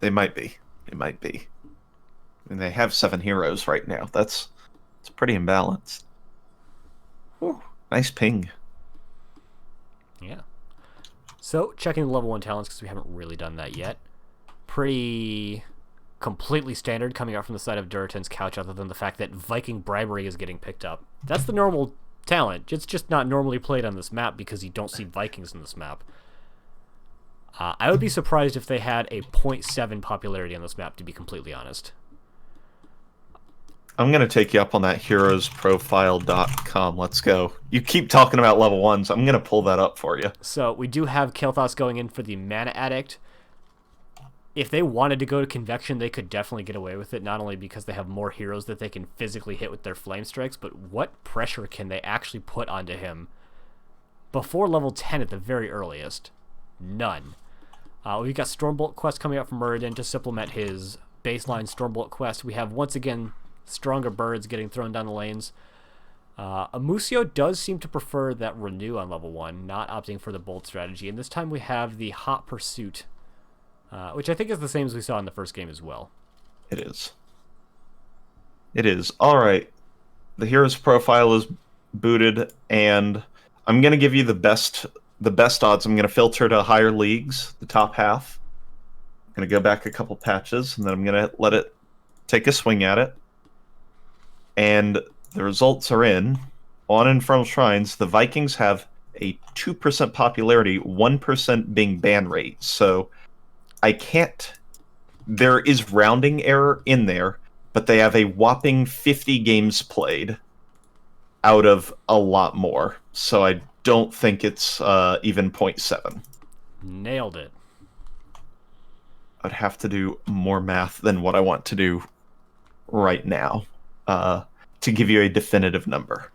They might be. It might be. I mean, they have 7 heroes right now. It's pretty imbalanced. Ooh, nice ping. Yeah. So, checking the level 1 talents, because we haven't really done that yet. Pretty completely standard coming out from the side of Durotan's couch, other than the fact that Viking bribery is getting picked up. That's the normal talent. It's just not normally played on this map because you don't see Vikings in this map. I would be surprised if they had a 0.7 popularity on this map, to be completely honest. I'm going to take you up on that heroesprofile.com. Let's go. You keep talking about level 1s. I'm going to pull that up for you. So we do have Kael'thas going in for the Mana Addict. If they wanted to go to Convection, they could definitely get away with it, not only because they have more heroes that they can physically hit with their Flame Strikes, but what pressure can they actually put onto him before level 10 at the very earliest? None. We've got Stormbolt quest coming out from Muradin to supplement his baseline Stormbolt quest. We have, once again, stronger birds getting thrown down the lanes. Amusio does seem to prefer that Renew on level 1, not opting for the Bolt strategy. And this time we have the Hot Pursuit, which I think is the same as we saw in the first game as well. It is. It is. All right. The hero's profile is booted, and I'm going to give you the best odds. I'm going to filter to higher leagues, the top half. I'm going to go back a couple patches, and then I'm going to let it take a swing at it. And the results are in. On Infernal Shrines, the Vikings have a 2% popularity, 1% being ban rate. So I can't... There is rounding error in there, but they have a whopping 50 games played out of a lot more. So I don't think it's even 0.7. Nailed it. I'd have to do more math than what I want to do right now to give you a definitive number.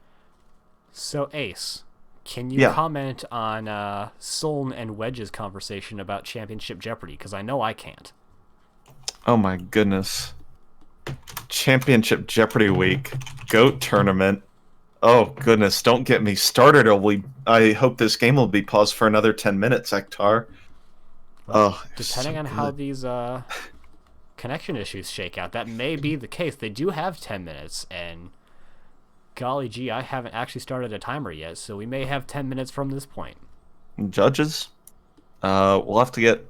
So, Ace, can you comment on Soln and Wedge's conversation about Championship Jeopardy? Because I know I can't. Oh my goodness. Championship Jeopardy week. GOAT tournament. Oh goodness, don't get me started. I hope this game will be paused for another 10 minutes, Ektar. Well, depending on how these connection issues shake out, that may be the case. They do have 10 minutes, and golly gee, I haven't actually started a timer yet, so we may have 10 minutes from this point. Judges? We'll have to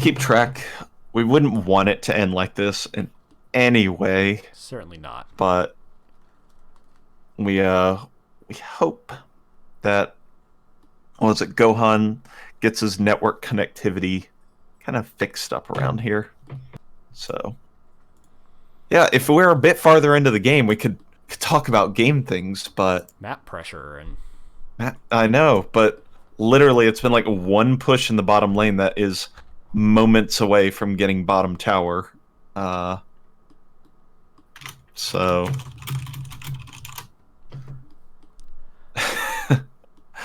keep track. We wouldn't want it to end like this in any way. Certainly not. But we hope that Gohan gets his network connectivity kind of fixed up around here. So yeah, if we were a bit farther into the game, we could talk about game things, but map pressure and I know, but literally it's been like one push in the bottom lane that is moments away from getting bottom tower. So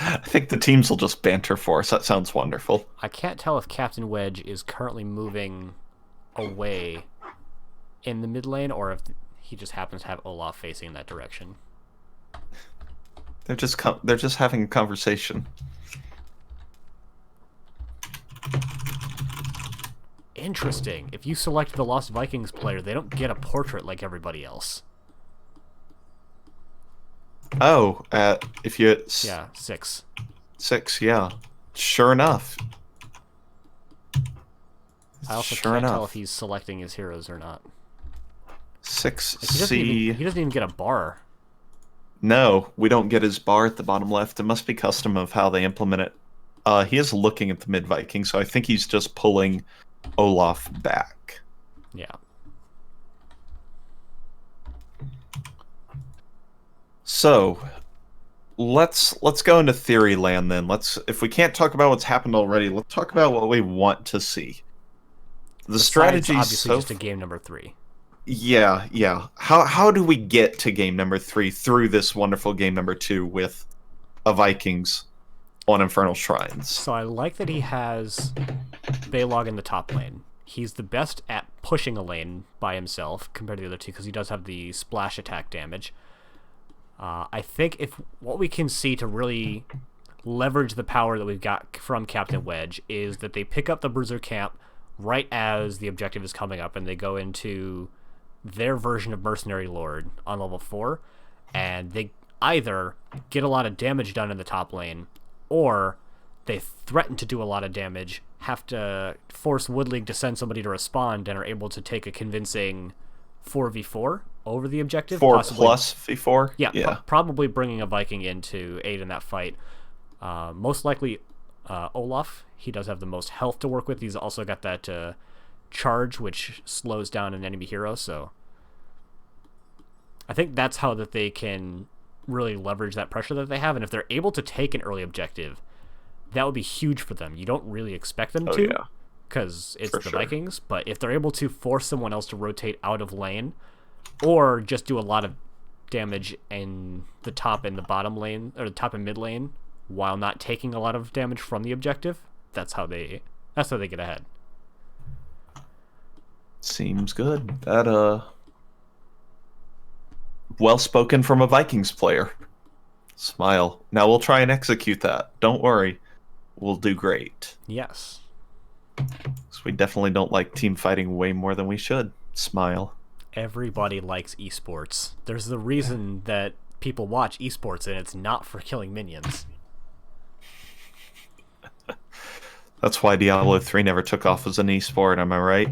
I think the teams will just banter for us. That sounds wonderful. I can't tell if Captain Wedge is currently moving away in the mid lane or if he just happens to have Olaf facing in that direction. They're just having a conversation. Interesting. If you select the Lost Vikings player, they don't get a portrait like everybody else. Oh, if you... Yeah, 6. 6, yeah. Sure enough. I also can't tell if he's selecting his heroes or not. 6C... He doesn't even get a bar. No, we don't get his bar at the bottom left. It must be custom of how they implement it. He is looking at the mid-Viking, so I think he's just pulling Olaf back. Yeah. So, let's go into theory land then. If we can't talk about what's happened already, let's talk about what we want to see. The strategy is obviously just a game number 3. Yeah. How do we get to game number 3 through this wonderful game number 2 with a Vikings on Infernal Shrines? So I like that he has Balog in the top lane. He's the best at pushing a lane by himself compared to the other two because he does have the splash attack damage. I think if what we can see to really leverage the power that we've got from Captain Wedge is that they pick up the Bruiser camp right as the objective is coming up and they go into their version of Mercenary Lord on level 4, and they either get a lot of damage done in the top lane or they threaten to do a lot of damage, have to force Wood League to send somebody to respond, and are able to take a convincing 4v4 over the objective. 4 possibly, plus v4? Yeah, probably bringing a Viking in to aid in that fight. Most likely Olaf. He does have the most health to work with. He's also got that charge, which slows down an enemy hero, so I think that's how that they can really leverage that pressure that they have, and if they're able to take an early objective, that would be huge for them. You don't really expect them to, because it's the Vikings, but if they're able to force someone else to rotate out of lane, or just do a lot of damage in the top and the bottom lane, or the top and mid lane, while not taking a lot of damage from the objective, that's how they get ahead. Seems good. That well spoken from a Vikings player. Smile. Now we'll try and execute that. Don't worry. We'll do great. Yes. So we definitely don't like team fighting way more than we should. Smile. Everybody likes esports. There's the reason that people watch esports, and it's not for killing minions. That's why Diablo 3 never took off as an esport, am I right?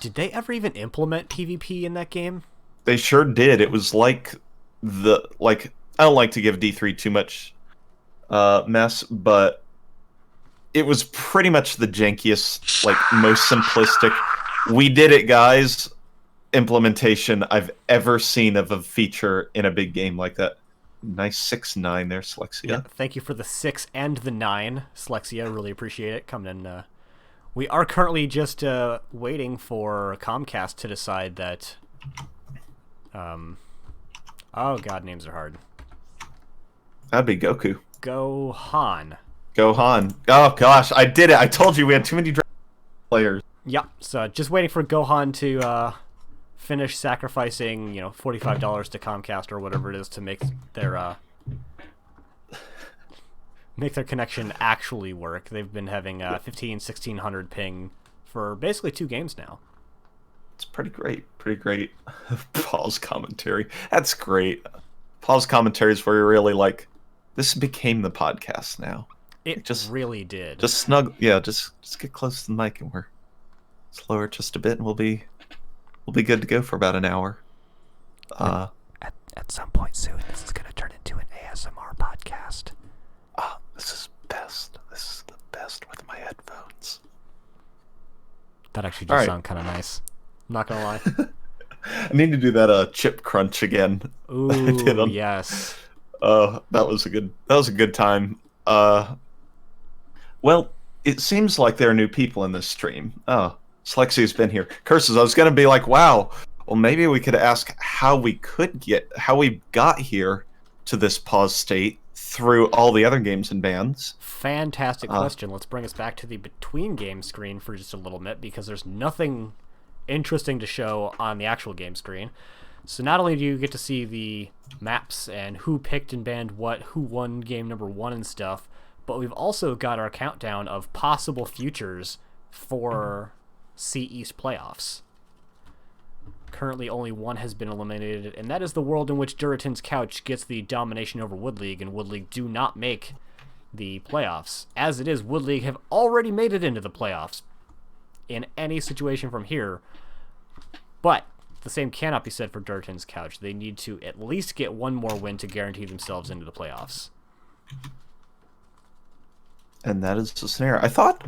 Did they ever even implement PvP in that game? They sure did. It was like I don't like to give D3 too much mess, but it was pretty much the jankiest, like most simplistic, we did it guys implementation I've ever seen of a feature in a big game like that. Nice 6-9 there, Slexia. Yeah, thank you for the 6 and the 9, Slexia. Really appreciate it coming in. We are currently just waiting for Comcast to decide that. Oh god, names are hard. That'd be Goku. Gohan. Oh gosh, I did it. I told you we had too many players. Yep. So just waiting for Gohan to finish sacrificing, $45 to Comcast or whatever it is to make their connection actually work. They've been having 1600 ping for basically 2 games now. It's pretty great. Paul's commentary. That's great. Paul's commentary is where you're really like, this became the podcast now. It just really did. Just just get close to the mic and we're slower just a bit, and we'll be good to go for about an hour. At some point soon, this is going to turn into an ASMR podcast. This is best. This is the best with my headphones. That actually does sound kind of nice. I'm not gonna lie. I need to do that chip crunch again. Ooh, yes. That was a good time. Well, it seems like there are new people in this stream. Oh, Slexia's been here. Curses, I was gonna be like, wow, well maybe we could ask how we got here to this pause state through all the other games and bands. Fantastic question. Let's bring us back to the between game screen for just a little bit, because there's nothing interesting to show on the actual game screen. So not only do you get to see the maps and who picked and banned what, who won game number 1 and stuff, but we've also got our countdown of possible futures for C East playoffs. Currently only one has been eliminated, and that is the world in which Durotan's Couch gets the domination over Wood League, and Wood League do not make the playoffs. As it is, Wood League have already made it into the playoffs in any situation from here, but the same cannot be said for Durotan's Couch. They need to at least get one more win to guarantee themselves into the playoffs. And that is the scenario. I thought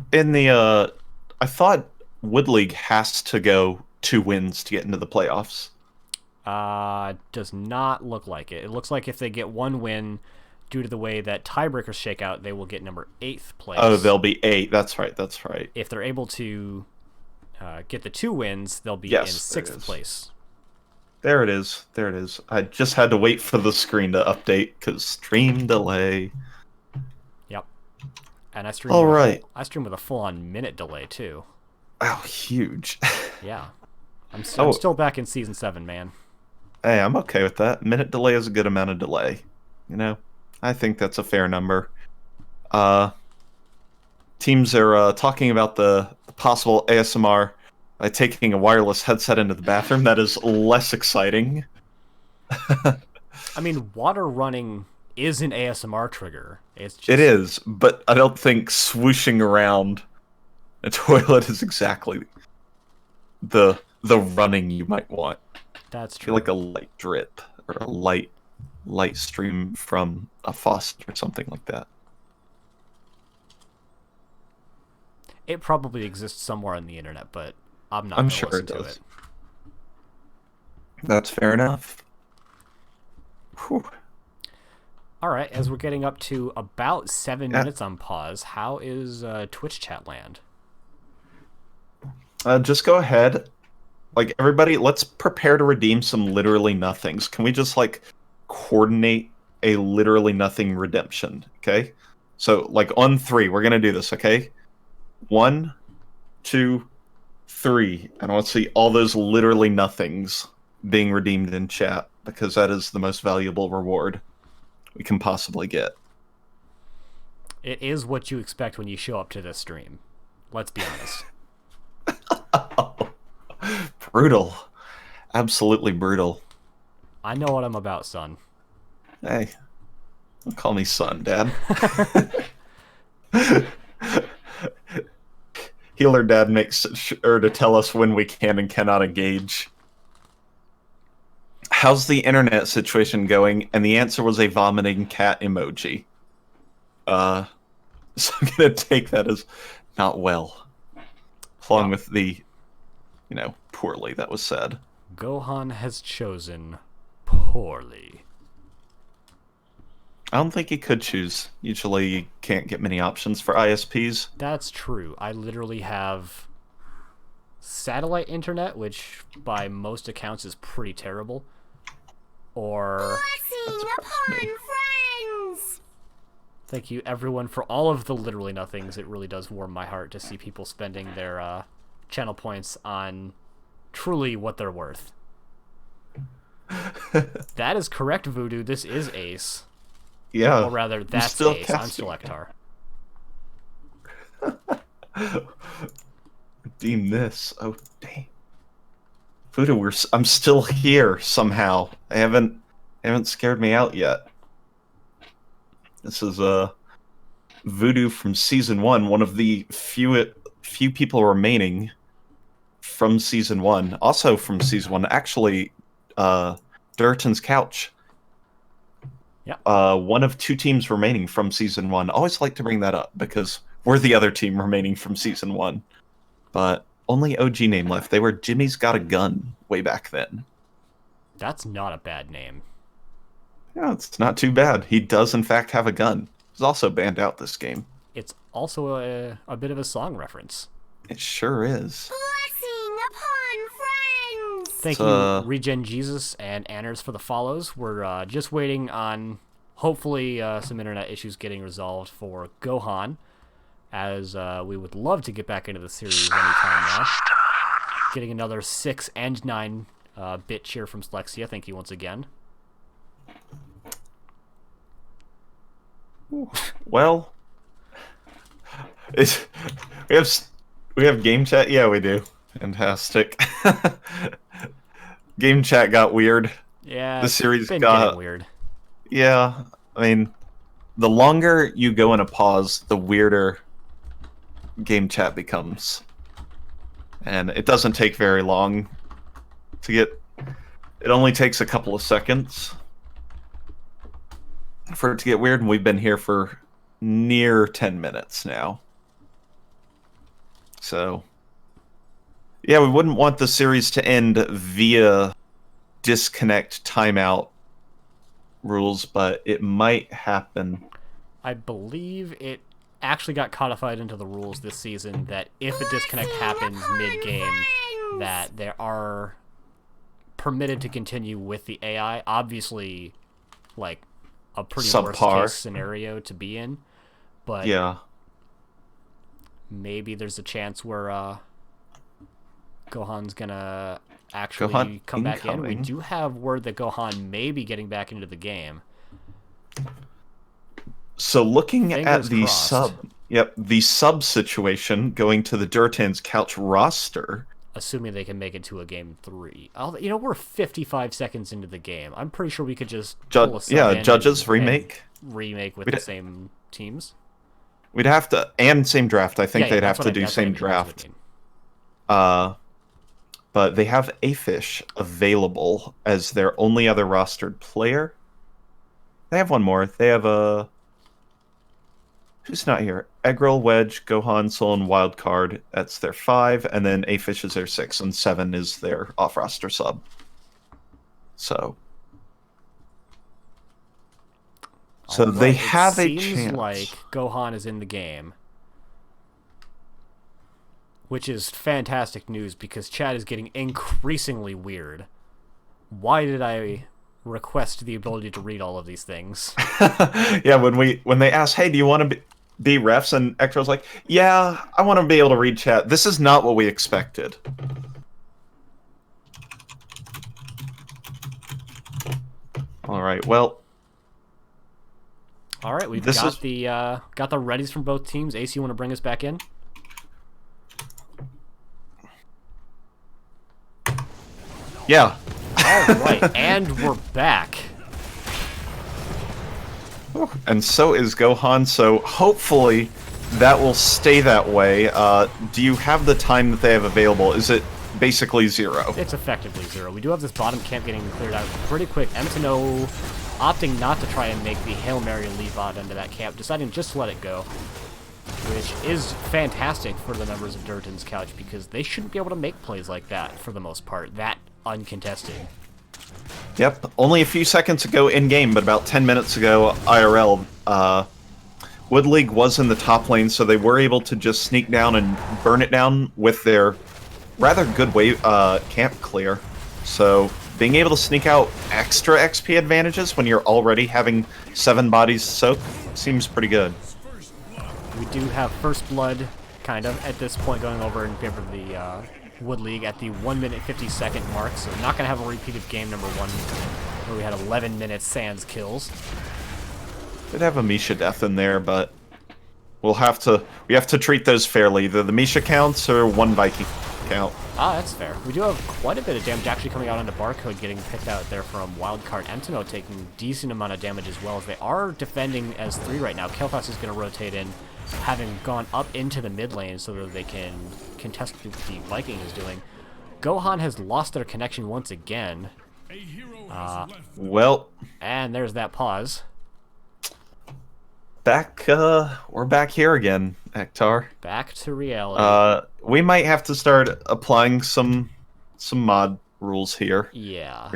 Wood League has to go 2 wins to get into the playoffs. Does not look like it. It looks like if they get 1 win, due to the way that tiebreakers shake out, they will get number 8th place. Oh, they'll be 8. That's right. If they're able to get the 2 wins, they'll be in 6th place. There it is. I just had to wait for the screen to update because stream delay. Yep. And I stream. I stream with a full-on minute delay too. Oh, huge. Yeah. I'm still back in season 7, man. Hey, I'm okay with that. Minute delay is a good amount of delay. I think that's a fair number. Teams are talking about the possible ASMR by taking a wireless headset into the bathroom. That is less exciting. I mean, water running is an ASMR trigger. It's just... It is, but I don't think swooshing around a toilet is exactly the running you might want. That's true. Like a light drip or a light stream from a faucet or something like that. It probably exists somewhere on the internet, but I'm not I'm going sure to listen it to does. it. That's fair enough. Whew. All right, as we're getting up to about 7 Yeah. minutes on pause, how is Twitch chat land? Just go ahead. Like, everybody, let's prepare to redeem some literally nothings. Can we just, like, coordinate a literally nothing redemption, okay? So, like, on 3, we're gonna do this, okay? 1, 2, 3. And I want to see all those literally nothings being redeemed in chat, because that is the most valuable reward we can possibly get. It is what you expect when you show up to this stream. Let's be honest. Brutal. Absolutely brutal. I know what I'm about, son. Hey, don't call me son, Dad. Healer Dad makes sure to tell us when we can and cannot engage. How's the internet situation going? And the answer was a vomiting cat emoji. So I'm gonna take that as not well. Along with the, poorly that was said. Gohan has chosen poorly. I don't think he could choose. Usually you can't get many options for ISPs. That's true. I literally have satellite internet, which by most accounts is pretty terrible. Or... Blessing upon friends! Thank you, everyone, for all of the literally nothings. It really does warm my heart to see people spending their channel points on truly what they're worth. That is correct, Voodoo. This is Ace. Yeah. Or rather, that's still Ace. I'm casting still it. Ektar. Redeem this. Oh, dang. Voodoo, I'm still here somehow. They haven't scared me out yet. This is Voodoo from season 1, one of the few people remaining from season 1. Also from season 1, actually, Durotan's Couch. Yeah. One of 2 teams remaining from season 1. Always like to bring that up because we're the other team remaining from season 1. But only OG name left. They were Jimmy's Got a Gun way back then. That's not a bad name. Yeah, it's not too bad. He does, in fact, have a gun. He's also banned out this game. It's also a bit of a song reference. It sure is. Blessing upon friends! Thank you, Regen Jesus and Anners, for the follows. We're just waiting on, hopefully, some internet issues getting resolved for Gohan, as we would love to get back into the series anytime now. Getting another 6 and 9 bit cheer from Slexia. Thank you once again. Well, we have game chat. Yeah, we do. Fantastic. Game chat got weird. Yeah, The series it's been got getting weird. Yeah, I mean, the longer you go in a pause, the weirder game chat becomes. And it doesn't take very long to get... It only takes a couple of seconds for it to get weird, and we've been here for near 10 minutes now. So, yeah, we wouldn't want the series to end via disconnect timeout rules, but it might happen. I believe it actually got codified into the rules this season that if a disconnect happens mid-game, that they are permitted to continue with the AI. Obviously, like, a pretty Subpar. worst-case scenario to be in, but Yeah. maybe there's a chance where Gohan's gonna actually Gohan come back in. We incoming. do have word that Gohan may be getting back into the game. So looking at Fingers the crossed. the sub situation, going to the Durotan's Couch roster, assuming they can make it to a game 3. We're 55 seconds into the game. I'm pretty sure we could just pull a sub in Judges and remake. Remake with the same teams. We'd have to, and same draft. I think they'd have that's to what I- do that's what I same mean, that's what I draft. mean. But they have Afish available as their only other rostered player. They have one more. They have a... Who's not here? Eggroll, Wedge, Gohan, Soul, and Wildcard. That's their 5, and then Afish is their 6, and 7 is their off-roster sub. So they have a chance. Seems like Gohan is in the game. Which is fantastic news because chat is getting increasingly weird. Why did I request the ability to read all of these things? Yeah, when they ask, hey, do you want to be refs? And Ectro's like, yeah, I want to be able to read chat. This is not what we expected. All right, well. All right, we've got the readies from both teams. Ace, you want to bring us back in? Yeah. All right, and we're back. And so is Gohan, so hopefully that will stay that way. Do you have the time that they have available? Is it basically 0? It's effectively 0. We do have this bottom camp getting cleared out pretty quick. Emtino opting not to try and make the Hail Mary leap out into that camp, deciding just to let it go. Which is fantastic for the members of Durotan's couch because they shouldn't be able to make plays like that for the most part. That uncontested. Yep, only a few seconds ago in-game, but about 10 minutes ago IRL, Wood League was in the top lane, so they were able to just sneak down and burn it down with their rather good wave camp clear. So being able to sneak out extra XP advantages when you're already having 7 bodies soak seems pretty good. We do have First Blood, kind of, at this point going over in favor of the Wood League at the 1 minute 50-second mark, so not going to have a repeat of game number 1, where we had 11 minutes sans kills. Did have a Misha death in there, but we have to treat those fairly. Either the Misha counts or 1 Viking count. Ah, that's fair. We do have quite a bit of damage actually coming out onto Barcode, getting picked out there from Wildcard. Emtino taking a decent amount of damage as well, as they are defending as 3 right now. Kel'Thas is going to rotate in, having gone up into the mid lane so that they can contest what the Viking is doing. Gohan has lost their connection once again. Well, and there's that pause. We're back here again, Ektar. Back to reality. We might have to start applying some mod rules here. Yeah.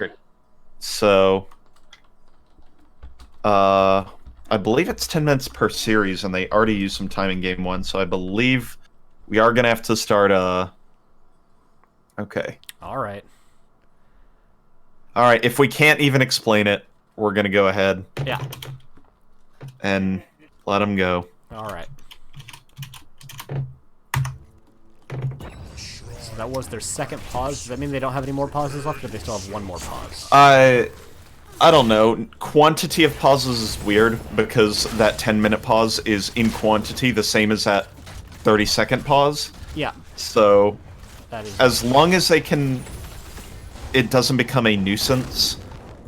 So, I believe it's 10 minutes per series, and they already used some time in game 1, so I believe we are going to have to start, okay. Alright. Alright, if we can't even explain it, we're going to go ahead. Yeah. And let them go. Alright. So that was their second pause. Does that mean they don't have any more pauses left, or they still have 1 more pause? I don't know. Quantity of pauses is weird, because that 10-minute pause is in quantity the same as that 30-second pause. Yeah. So, that is as long as they can... It doesn't become a nuisance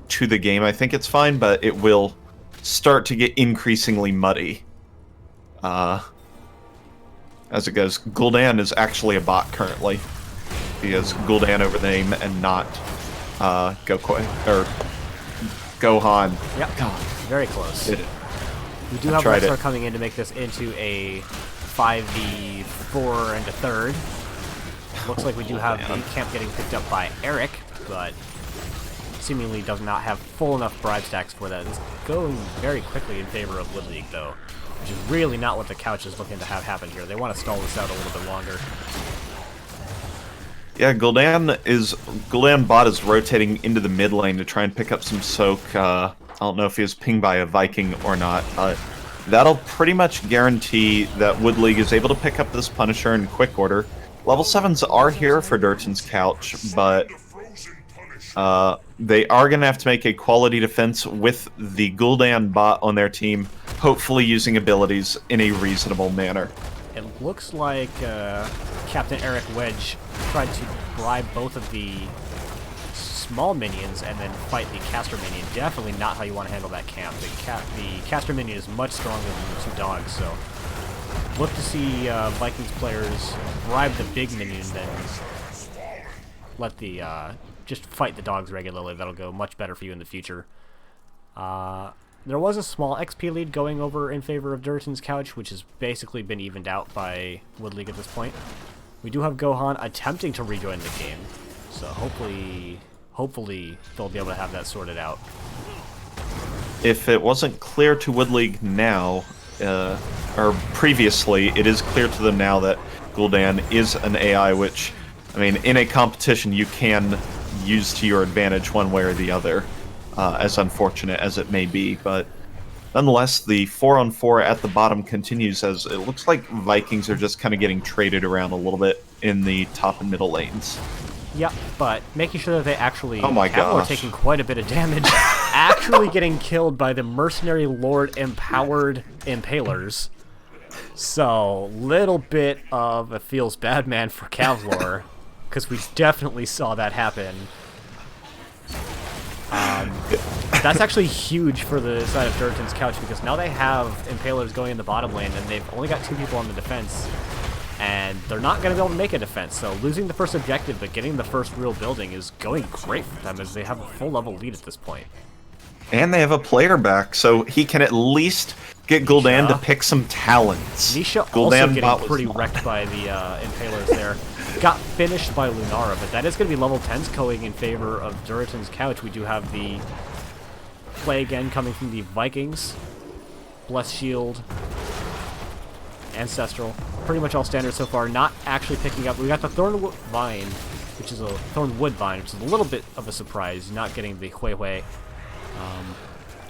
to the game, I think it's fine, but it will start to get increasingly muddy. As it goes. Gul'dan is actually a bot currently. He has Gul'dan over the name and not Gohan. Yep. God. Very close. Did it. We do have Rexar coming in to make this into a 5v4 and a third. Looks like we do have the camp getting picked up by Eric, but seemingly does not have full enough bribe stacks for that. It's going very quickly in favor of Wood League, though, which is really not what the couch is looking to have happen here. They want to stall this out a little bit longer. Yeah, Gul'dan bot is rotating into the mid lane to try and pick up some soak. I don't know if he was pinged by a Viking or not. That'll pretty much guarantee that Wood League is able to pick up this Punisher in quick order. Level 7s are here for Durotan's couch, but they are going to have to make a quality defense with the Gul'dan bot on their team, hopefully using abilities in a reasonable manner. It looks like Captain Eric Wedge tried to bribe both of the small minions and then fight the caster minion. Definitely not how you want to handle that camp. The caster minion is much stronger than the two dogs, so look to see Vikings players bribe the big minion, then let the just fight the dogs regularly. That'll go much better for you in the future. There was a small XP lead going over in favor of Durotan's Couch, which has basically been evened out by Wood League at this point. We do have Gohan attempting to rejoin the game, so hopefully they'll be able to have that sorted out. If it wasn't clear to Wood League now, or previously, it is clear to them now that Gul'dan is an AI, which, I mean, in a competition you can use to your advantage one way or the other, as unfortunate as it may be, but nonetheless, the 4-on-4 at the bottom continues as it looks like Vikings are just kind of getting traded around a little bit in the top and middle lanes. Yep, but making sure that they actually Oh my are gosh. taking quite a bit of damage, actually getting killed by the Mercenary Lord empowered Impalers. So, little bit of a feels bad man for Kavlor, because we definitely saw that happen. That's actually huge for the side of Durotan's Couch, because now they have Impalers going in the bottom lane, and they've only got 2 people on the defense, and they're not going to be able to make a defense. So losing the first objective, but getting the first real building is going great for them, as they have a full level lead at this point. And they have a player back, so he can at least get Gul'dan to Nisha. pick some talents. Nisha Gul'dan also bot getting was pretty not. wrecked by the Impalers there. Got finished by Lunara, but that is going to be level 10s going in favor of Durotan's Couch. We do have the play again coming from the Vikings. Bless Shield. Ancestral. Pretty much all standard so far. Not actually picking up. We got the Thornwood Vine, which is a Thornwood Vine, which is a little bit of a surprise. Not getting the Hui Hui.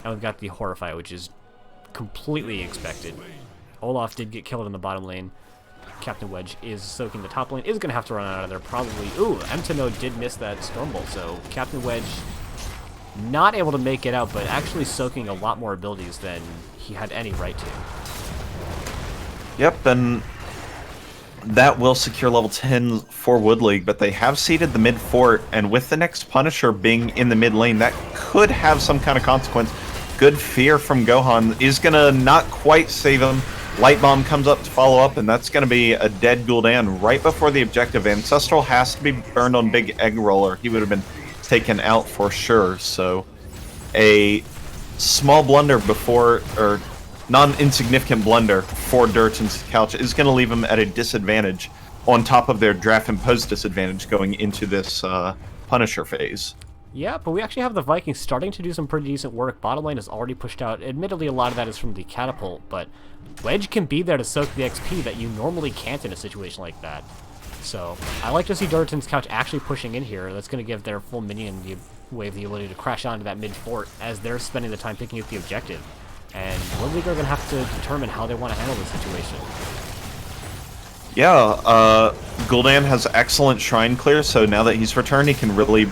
And we've got the Horrify, which is completely expected. Olaf did get killed in the bottom lane. Captain Wedge is soaking the top lane. Is going to have to run out of there probably. Ooh, Mtano did miss that Stormbolt, so Captain Wedge not able to make it out, but actually soaking a lot more abilities than he had any right to. Yep, and that will secure level 10 for Wood League, but they have seeded the mid fort, and with the next Punisher being in the mid lane, that could have some kind of consequence. Good fear from Gohan is going to not quite save him. Light Bomb comes up to follow up, and that's going to be a dead Gul'dan right before the objective. Ancestral has to be burned on Big Egg Roller. He would have been taken out for sure, so a small blunder before, or non-insignificant blunder for Durotan's Couch is going to leave him at a disadvantage on top of their draft-imposed disadvantage going into this Punisher phase. Yeah, but we actually have the Vikings starting to do some pretty decent work. Bottom lane is already pushed out. Admittedly, a lot of that is from the catapult, but Wedge can be there to soak the XP that you normally can't in a situation like that. So, I like to see Durotan's Couch actually pushing in here. That's going to give their full minion wave the ability to crash onto that mid-fort as they're spending the time picking up the objective. And Wood League are going to have to determine how they want to handle this situation. Yeah, Gul'dan has excellent shrine clear, so now that he's returned, he can really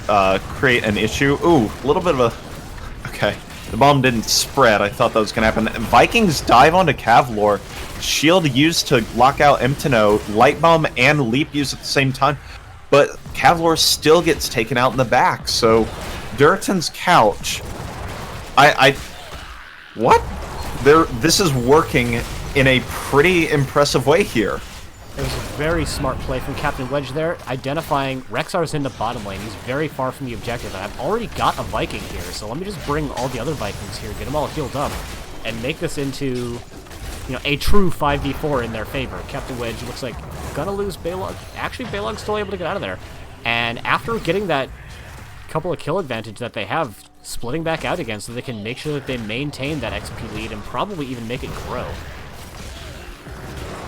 create an issue. Ooh, a little bit of a... Okay, the bomb didn't spread. I thought that was going to happen. Vikings dive onto Kavlor. Shield used to lock out Mtano. Light Bomb and Leap used at the same time. But Kavlor still gets taken out in the back, so Durotan's Couch... What? This is working in a pretty impressive way here. It was a very smart play from Captain Wedge there, identifying Rexar's in the bottom lane. He's very far from the objective, and I've already got a Viking here, so let me just bring all the other Vikings here, get them all healed up, and make this into, you know, a true 5v4 in their favor. Captain Wedge looks like gonna lose Balog. Actually, Balog's still able to get out of there. And after getting that couple of kill advantage that they have, splitting back out again so they can make sure that they maintain that XP lead and probably even make it grow.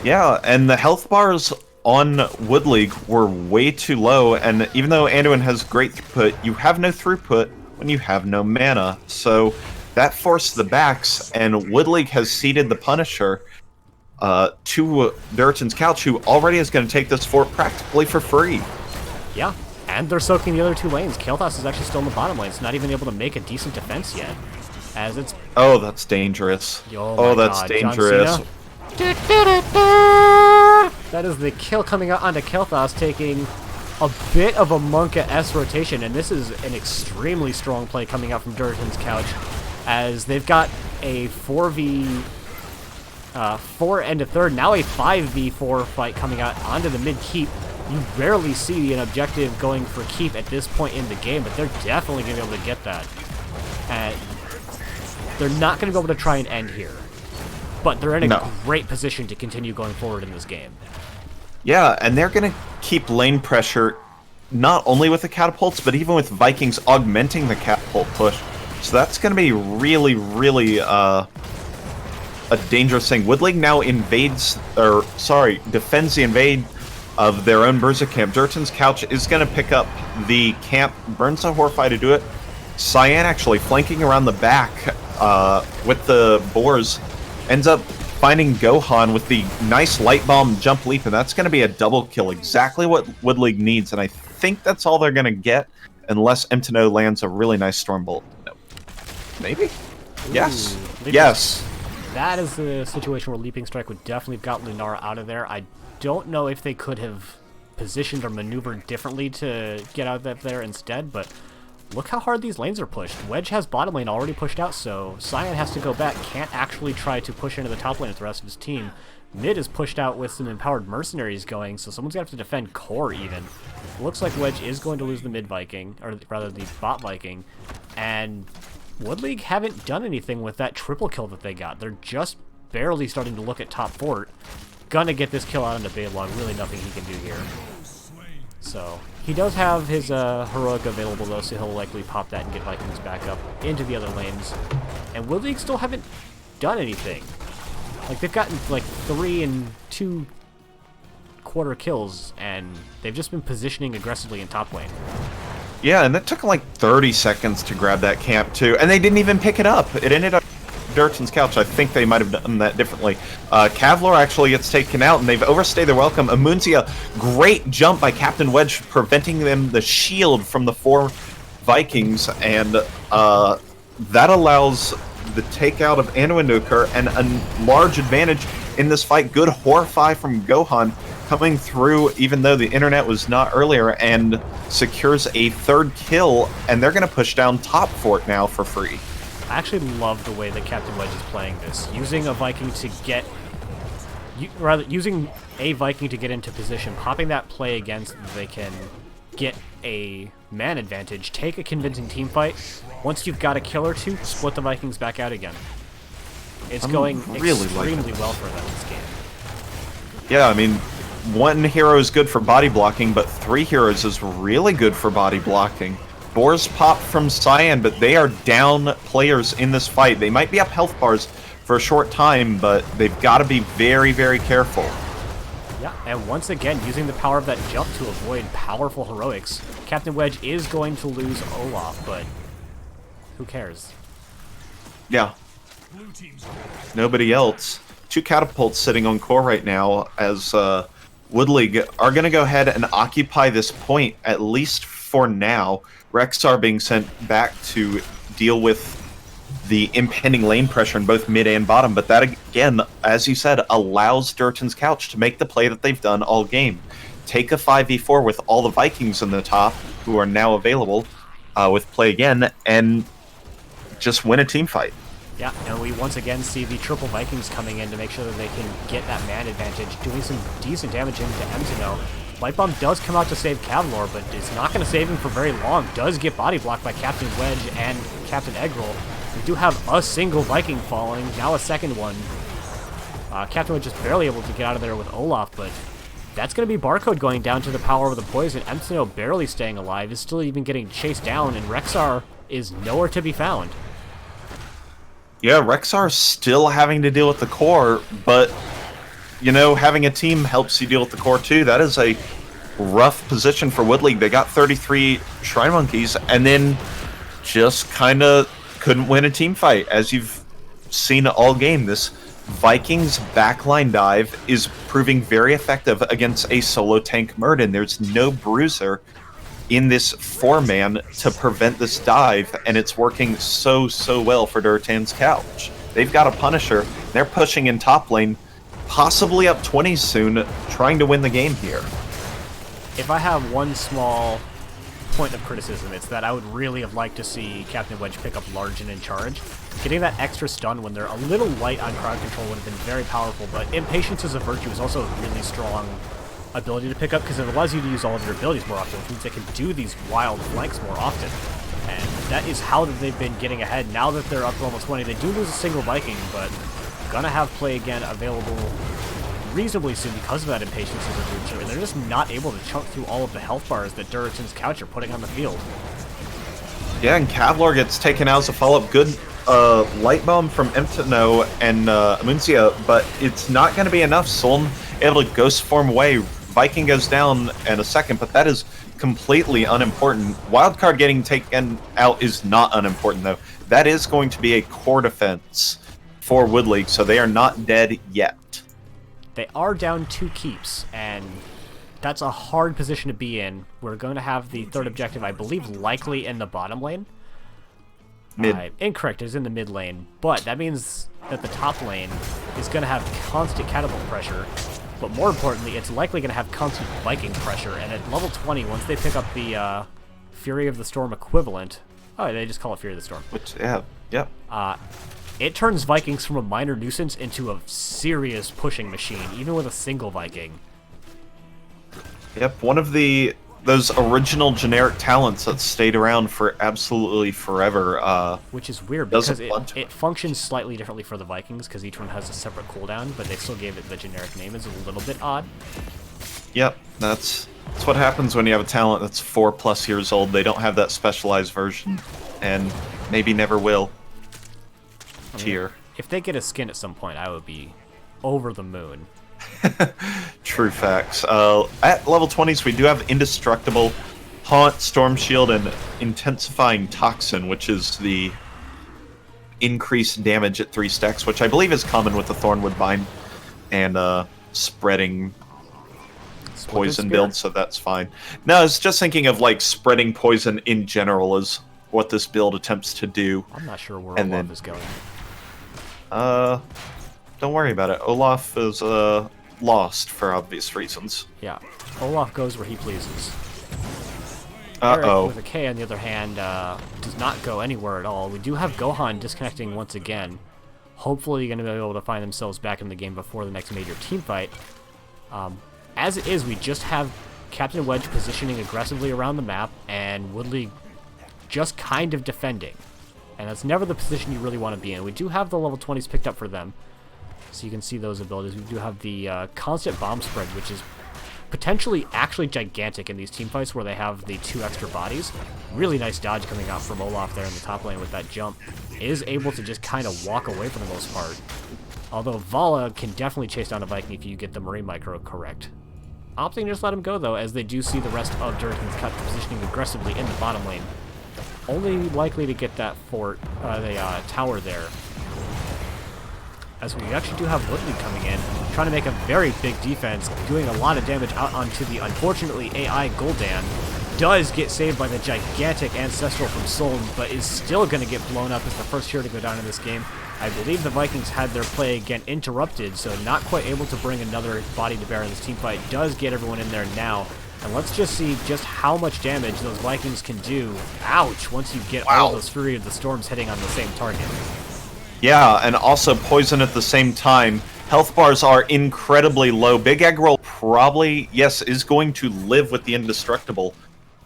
Yeah, and the health bars on Wood League were way too low, and even though Anduin has great throughput, you have no throughput when you have no mana. So that forced the backs, and Wood League has seeded the Punisher to Durotan's Couch, who already is going to take this fort practically for free. Yeah, and they're soaking the other two lanes. Kael'thas is actually still in the bottom lane. It's not even able to make a decent defense yet, as it's... Oh, that's dangerous. Oh Oh, my that's God, dangerous. John Cena? That is the kill coming out onto Kel'Thas, taking a bit of a Monka-S rotation, and this is an extremely strong play coming out from Durotan's couch, as they've got a 4 and a third, now a 5v4 fight coming out onto the mid keep. You rarely see an objective going for keep at this point in the game, but they're definitely going to be able to get that. And they're not going to be able to try and end here, but they're in a great position to continue going forward in this game. Yeah, and they're going to keep lane pressure not only with the catapults, but even with Vikings augmenting the catapult push. So that's going to be really, really a dangerous thing. Wood League now defends the invade of their own Berserk camp. Durotan's couch is going to pick up the camp, burns a Horfire to do it. Cyan actually flanking around the back with the boars, ends up finding Gohan with the nice light bomb jump leap, and that's going to be a double kill, exactly what Wood League needs, and I think that's all they're going to get, unless Emtino lands a really nice Stormbolt. No. Maybe? Yes. Yes. That is the situation where Leaping Strike would definitely have got Lunara out of there. I don't know if they could have positioned or maneuvered differently to get out of there instead, but look how hard these lanes are pushed. Wedge has bottom lane already pushed out, so Cyan has to go back, can't actually try to push into the top lane with the rest of his team. Mid is pushed out with some empowered mercenaries going, so someone's going to have to defend core even. Looks like Wedge is going to lose the mid Viking, or rather the bot Viking, and Wood League haven't done anything with that triple kill that they got. They're just barely starting to look at top fort. Gonna get this kill out into Balog, really nothing he can do here. So, he does have his heroic available though, so he'll likely pop that and get Vikings back up into the other lanes. And Wood League still haven't done anything. Like, they've gotten like 3 and 2/4 kills, and they've just been positioning aggressively in top lane. Yeah, and that took like 30 seconds to grab that camp too, and they didn't even pick it up. It ended up Durotan's couch. I think they might have done that differently. Kavlar actually gets taken out, and they've overstayed their welcome. Amunzia, great jump by Captain Wedge, preventing them the shield from the 4 Vikings, and that allows the takeout of Anduin to occur, and a large advantage in this fight. Good Horfire from Gohan coming through, even though the internet was not earlier, and secures a 3rd kill, and they're going to push down top fort now for free. I actually love the way that Captain Wedge is playing this, using a Viking to get, using a Viking to get into position, popping that play against, they can get a man advantage, take a convincing team fight. Once you've got a kill or 2, split the Vikings back out again. It's going really extremely well for them this game. Yeah, I mean, 1 hero is good for body blocking, but 3 heroes is really good for body blocking. Boars pop from Cyan, but they are down players in this fight. They might be up health bars for a short time, but they've got to be very, very careful. Yeah, and once again, using the power of that jump to avoid powerful heroics. Captain Wedge is going to lose Olaf, but who cares? Yeah. Nobody else. 2 catapults sitting on core right now, as Wood League are going to go ahead and occupy this point, at least for now. Rexar being sent back to deal with the impending lane pressure in both mid and bottom, but that, again, as you said, allows Durotan's couch to make the play that they've done all game. Take a 5v4 with all the Vikings in the top, who are now available, with play again, and just win a team fight. Yeah, and we once again see the triple Vikings coming in to make sure that they can get that man advantage, doing some decent damage into Emtino. Light Bomb does come out to save Kavlar, but it's not going to save him for very long. Does get body blocked by Captain Wedge and Captain Eggroll. We do have a single Viking falling, now a second one. Captain Wedge just barely able to get out of there with Olaf, but that's going to be Barcode going down to the power of the poison. Emtino barely staying alive, is still even getting chased down, and Rexar is nowhere to be found. Yeah, Rexar still having to deal with the core, but, you know, having a team helps you deal with the core too. That is a rough position for Wood League. They got 33 Shrine Monkeys, and then just kind of couldn't win a team fight. As you've seen all game, this Vikings backline dive is proving very effective against a solo tank Murden. There's no bruiser in this 4-man to prevent this dive, and it's working so well for Durotan's couch. They've got a Punisher. They're pushing in top lane, possibly up 20 soon, trying to win the game here. If I have one small point of criticism, it's that I would really have liked to see Captain Wedge pick up large and in charge. Getting that extra stun when they're a little light on crowd control would have been very powerful, but Impatience as a virtue is also a really strong ability to pick up because it allows you to use all of your abilities more often, which means they can do these wild flanks more often. And that is how they've been getting ahead. Now that they're up to almost 20, they do lose a single Viking, but gonna have Play Again available reasonably soon because of that Impatience as a virtue, and they're just not able to chunk through all of the health bars that Durotan's couch are putting on the field. Yeah, and Kavlar gets taken out as a follow-up. Good light bomb from Emtino and Amuncia, but it's not going to be enough. Soln able to ghost form away. Viking goes down in a second, but that is completely unimportant. Wildcard getting taken out is not unimportant, though. That is going to be a core defense for Wood League, so they are not dead yet. They are down 2 keeps, and that's a hard position to be in. We're going to have the third objective, I believe, likely in the bottom lane. Mid. Incorrect, it's in the mid lane, but that means that the top lane is going to have constant catapult pressure, but more importantly, it's likely going to have constant Viking pressure, and at level 20, once they pick up the Fury of the Storm equivalent... Oh, they just call it Fury of the Storm. Which, yeah, yep. It turns Vikings from a minor nuisance into a serious pushing machine, even with a single Viking. Yep, one of those original generic talents that stayed around for absolutely forever. Which is weird, because it functions slightly differently for the Vikings, because each one has a separate cooldown, but they still gave it the generic name. It's a little bit odd. Yep, that's what happens when you have a talent that's 4+ years old. They don't have that specialized version, and maybe never will. Tier. If they get a skin at some point, I would be over the moon. True facts. At level 20s, we do have Indestructible, Haunt, Storm Shield, and Intensifying Toxin, which is the increased damage at 3 stacks, which I believe is common with the Thornwood Vine, and spreading poison build, so that's fine. No, I was just thinking of like spreading poison in general is what this build attempts to do. I'm not sure where Olaf is going. Don't worry about it. Olaf is lost for obvious reasons. Yeah, Olaf goes where he pleases. Uh-oh. Eric, with a K, on the other hand, does not go anywhere at all. We do have Gohan disconnecting once again. Hopefully going to be able to find themselves back in the game before the next major team fight. As it is, we just have Captain Wedge positioning aggressively around the map, and Woodley just kind of defending. And that's never the position you really want to be in. We do have the level 20s picked up for them, so you can see those abilities. We do have the constant bomb spread, which is potentially actually gigantic in these teamfights where they have the 2 extra bodies. Really nice dodge coming out from Olaf there in the top lane with that jump. Is able to just kind of walk away for the most part. Although Vala can definitely chase down a Viking if you get the Marine Micro correct. Opting to just let him go, though, as they do see the rest of Durotan's cut positioning aggressively in the bottom lane. Only likely to get that fort, the tower there. As we actually do have Woodley coming in, trying to make a very big defense, doing a lot of damage out onto the, unfortunately, AI Gul'dan. Does get saved by the gigantic Ancestral from Soln, but is still going to get blown up as the first hero to go down in this game. I believe the Vikings had their play again interrupted, so not quite able to bring another body to bear in this teamfight. Does get everyone in there now. And let's just see just how much damage those Vikings can do. Ouch! Once you get all those Fury of the Storms hitting on the same target. Yeah, and also poison at the same time. Health bars are incredibly low. Big Egg Roll probably, yes, is going to live with the Indestructible.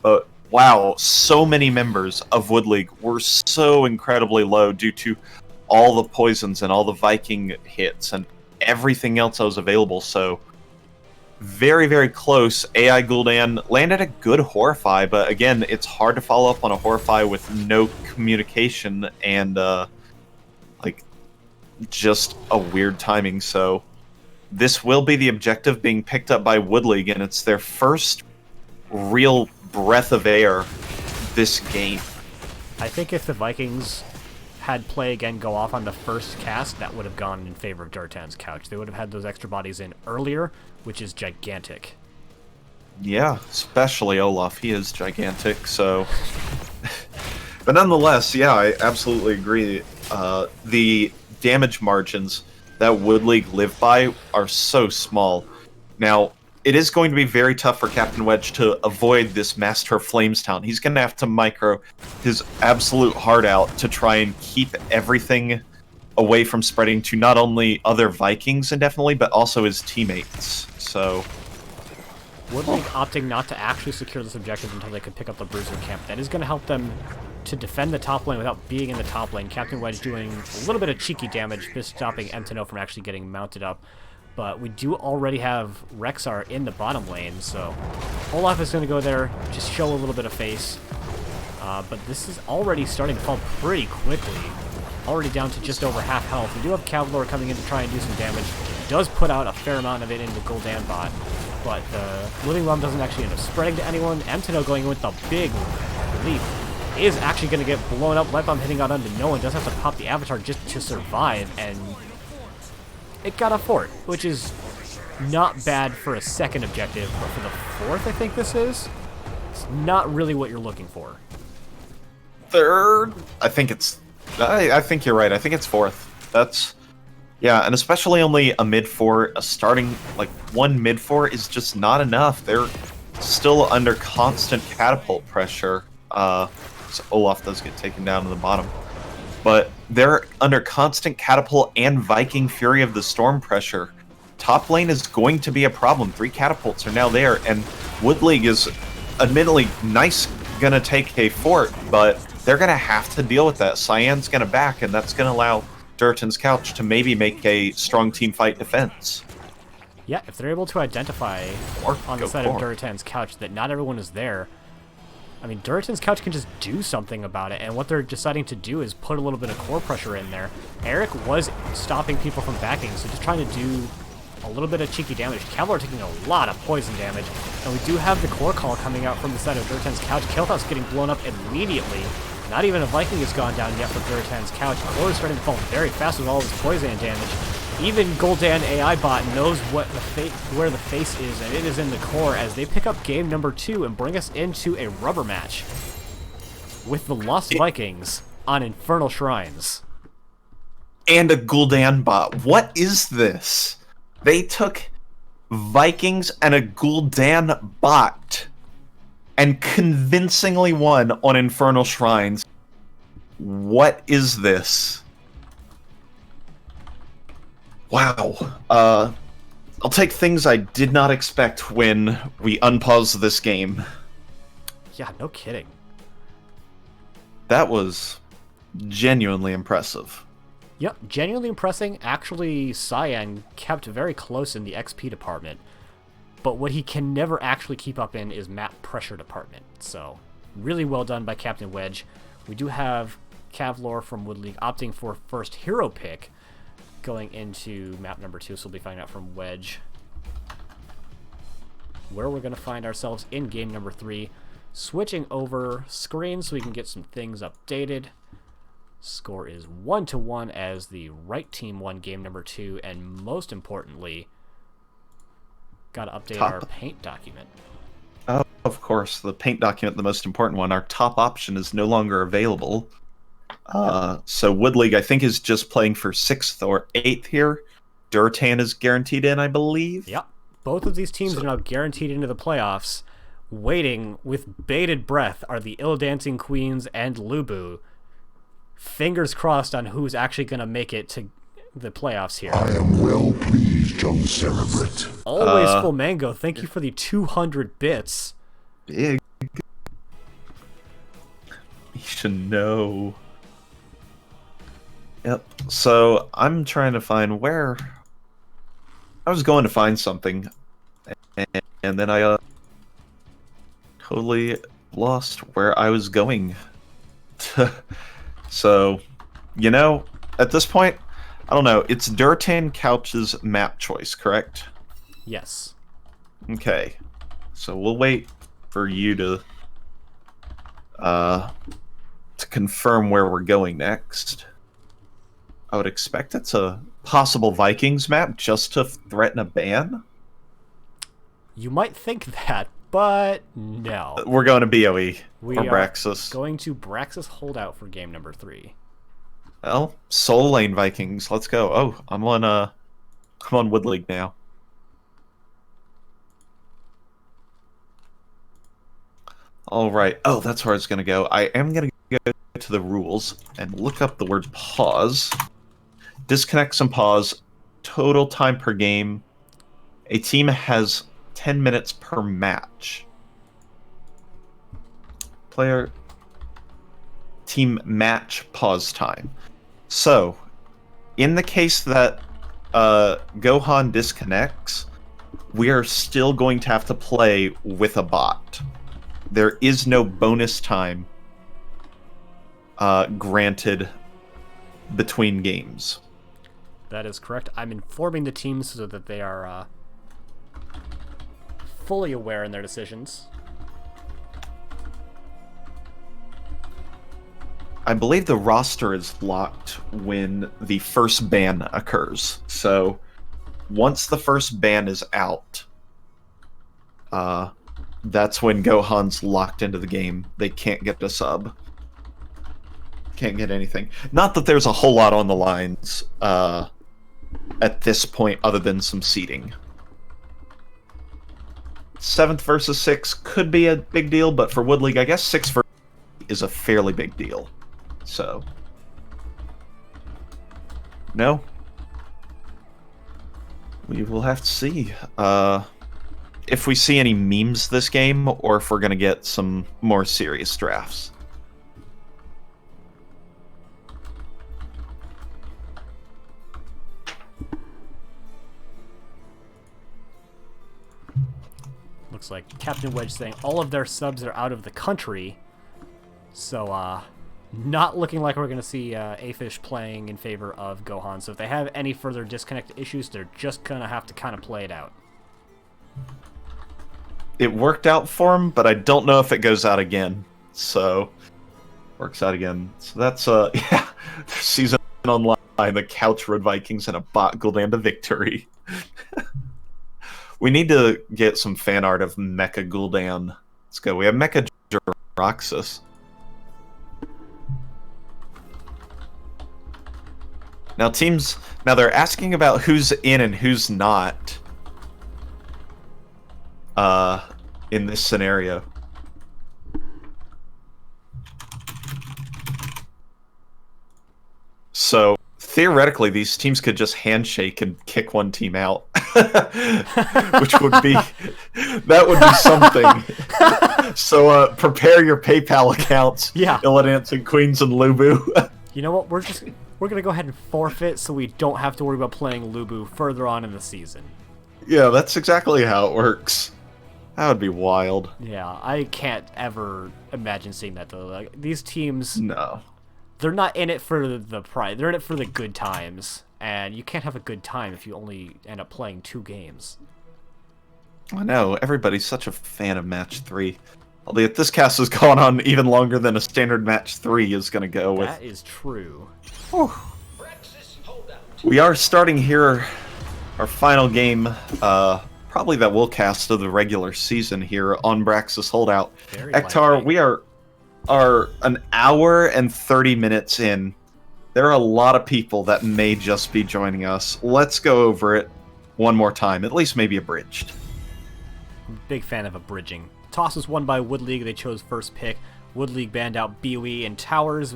But wow, so many members of Wood League were so incredibly low due to all the poisons and all the Viking hits and everything else that was available. So very, very close. AI Gul'dan landed a good Horrify, but again, it's hard to follow up on a Horrify with no communication and like just a weird timing. So this will be the objective being picked up by Wood League, and it's their first real breath of air this game. I think if the Vikings had play again go off on the first cast, that would have gone in favor of Durotan's couch. They would have had those extra bodies in earlier, which is gigantic. Yeah, especially Olaf. He is gigantic, so... But nonetheless, yeah, I absolutely agree. The damage margins that Wood League live by are so small. Now, it is going to be very tough for Captain Wedge to avoid this Master of Flames town. He's going to have to micro his absolute heart out to try and keep everything away from spreading to not only other Vikings indefinitely, but also his teammates. So, Wood League opting not to actually secure this objective until they could pick up the Bruiser camp. That is going to help them to defend the top lane without being in the top lane. Captain Wedge doing a little bit of cheeky damage, just stopping Emtino from actually getting mounted up. But we do already have Rexar in the bottom lane, so Olaf is going to go there, just show a little bit of face. But this is already starting to fall pretty quickly. Already down to just over half health. We do have Cavalier coming in to try and do some damage. Does put out a fair amount of it into Gul'dan bot, but the Living Realm doesn't actually end up spreading to anyone. Emtino going in with the big leap is actually going to get blown up. Light Bomb hitting out onto no one. Does have to pop the Avatar just to survive, and it got a fort, which is not bad for a second objective, but for the fourth, I think this is, it's not really what you're looking for. third, I think you're right. I think it's fourth. That's, yeah, and especially only a mid four, a starting, like, one mid four is just not enough. They're still under constant catapult pressure. So Olaf does get taken down to the bottom. But they're under constant catapult and Viking Fury of the Storm pressure. Top lane is going to be a problem. 3 catapults are now there, and Wood League is admittedly gonna take a fort, but they're gonna have to deal with that. Cyan's gonna back, and that's gonna allow Durotan's Couch to maybe make a strong team fight defense. Yeah, if they're able to identify on the side of Durotan's Couch that not everyone is there, I mean, Durotan's Couch can just do something about it, and what they're deciding to do is put a little bit of core pressure in there. Eric was stopping people from backing, so just trying to do a little bit of cheeky damage. Cavalier taking a lot of poison damage, and we do have the core call coming out from the side of Durotan's Couch. Kael'thas getting blown up immediately. Not even a Viking has gone down yet for Durotan's Couch. Core is starting to fall very fast with all of his poison damage. Even Gul'dan AI bot knows what where the face is, and it is in the core as they pick up game number 2 and bring us into a rubber match with the Lost Vikings on Infernal Shrines. And a Gul'dan bot. What is this? They took Vikings and a Gul'dan bot and convincingly won on Infernal Shrines. What is this? Wow. I'll take things I did not expect when we unpause this game. Yeah, no kidding. That was genuinely impressive. Yep, genuinely impressing. Actually, Cyan kept very close in the XP department, but what he can never actually keep up in is map pressure department. So, really well done by Captain Wedge. We do have Cavalier from Wood League opting for first hero pick going into map number 2, so we'll be finding out from Wedge where we're going to find ourselves in game number 3. Switching over screens so we can get some things updated. Score is 1-1 as the right team won game number 2, and most importantly, got to update our paint document. Oh, of course, the paint document, the most important one. Our top option is no longer available. So Wood League, I think, is just playing for 6th or 8th here. Durotan is guaranteed in, I believe. Yep. Both of these teams are now guaranteed into the playoffs. Waiting with bated breath are the Ill Dancing Queens and Lubu. Fingers crossed on who's actually going to make it to the playoffs here. I am well pleased, young Cerebrate. Always full mango. Thank you for the 200 bits. Big. You should know. Yep. So I'm trying to find where I was going to find something, and then I totally lost where I was going. So, you know, at this point, I don't know. It's Durotan Couch's map choice, correct? Yes. Okay. So we'll wait for you to confirm where we're going next. I would expect it's a possible Vikings map just to threaten a ban. You might think that, but no. We're going to BOE We or are Braxis. going to Braxis Holdout for game number 3. Well, Soul Lane Vikings. Let's go. Oh, I'm on Wood League now. All right. Oh, that's where I was gonna go. I am gonna go to the rules and look up the word pause. Disconnect some pause. Total time per game. A team has 10 minutes per match. Player team match pause time. So, in the case that Gohan disconnects, we are still going to have to play with a bot. There is no bonus time granted between games. That is correct. I'm informing the teams so that they are fully aware in their decisions. I believe the roster is locked when the first ban occurs. So once the first ban is out, that's when Gohan's locked into the game. They can't get a sub. Can't get anything. Not that there's a whole lot on the lines at this point other than some seeding. 7th versus 6 could be a big deal, but for Wood League, I guess 6 versus 8 is a fairly big deal. So, no. We will have to see if we see any memes this game, or if we're going to get some more serious drafts. Looks like Captain Wedge saying all of their subs are out of the country. So, not looking like we're going to see Afish playing in favor of Gohan. So if they have any further disconnect issues, they're just going to have to kind of play it out. It worked out for him, but I don't know if it goes out again. So, works out again. So that's, yeah, season online, the Couch Road Vikings and a bot Gul'dan to victory. We need to get some fan art of Mecha Gul'dan. Let's go. We have Mecha Jiraxis. Now they're asking about who's in and who's not in this scenario. So theoretically, these teams could just handshake and kick one team out, which would be something. So prepare your PayPal accounts, Yeah. Illidan's and Queens and Lubu. You know what? We're gonna go ahead and forfeit so we don't have to worry about playing Lubu further on in the season. Yeah, that's exactly how it works. That would be wild. Yeah, I can't ever imagine seeing that though. Like, these teams, No. they're not in it for the pride. They're in it for the good times, and you can't have a good time if you only end up playing 2 games. I know, everybody's such a fan of Match 3. Albeit this cast has gone on even longer than a standard Match 3 is going to go with. That is true. Whew. We are starting here our final game, probably that we'll cast of the regular season here on Braxis Holdout. Very Ektar, likely. we are an hour and 30 minutes in. There are a lot of people that may just be joining us. Let's go over it one more time, at least maybe abridged. Big fan of abridging. Toss was won by Wood League. They chose first pick. Wood League banned out BOE and Towers.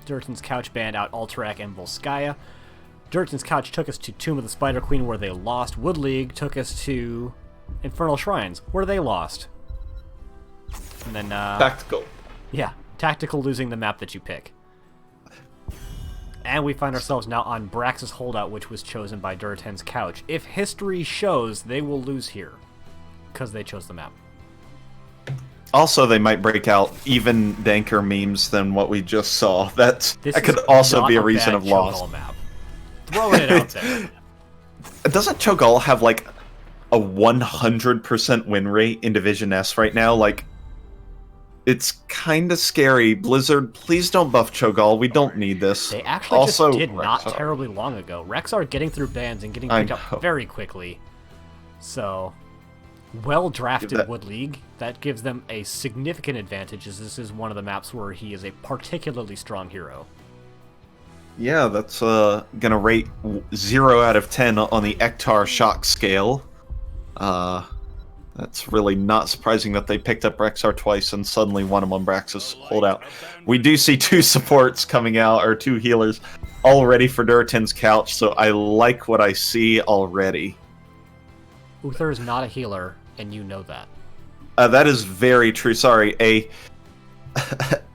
Durotan's Couch banned out Alterac and Volskaya. Durotan's Couch took us to Tomb of the Spider Queen, where they lost. Wood League took us to Infernal Shrines, where they lost. And then, Tactical. yeah, Tactical losing the map that you pick. And we find ourselves now on Braxis Holdout, which was chosen by Durotan's Couch. If history shows, they will lose here, because they chose the map. Also, they might break out even danker memes than what we just saw. That could also be a reason of loss. Map. Throwing it out there. Doesn't Cho'Gall have like a 100% win rate in Division S right now? Like, it's kind of scary. Blizzard, please don't buff Cho'Gall. We don't need this. They actually also, just did not Rexar. terribly long ago. Rexar getting through bans and getting I picked know. up very quickly. So, well-drafted That- Wood League. That gives them a significant advantage, as this is one of the maps where he is a particularly strong hero. Yeah, that's gonna rate 0 out of 10 on the Ektar shock scale. That's really not surprising that they picked up Rexar twice and suddenly one of them Braxis holdout. We do see 2 supports coming out, or 2 healers, all ready for Durotan's couch, so I like what I see already. Uther is not a healer, and you know that. That is very true. Sorry,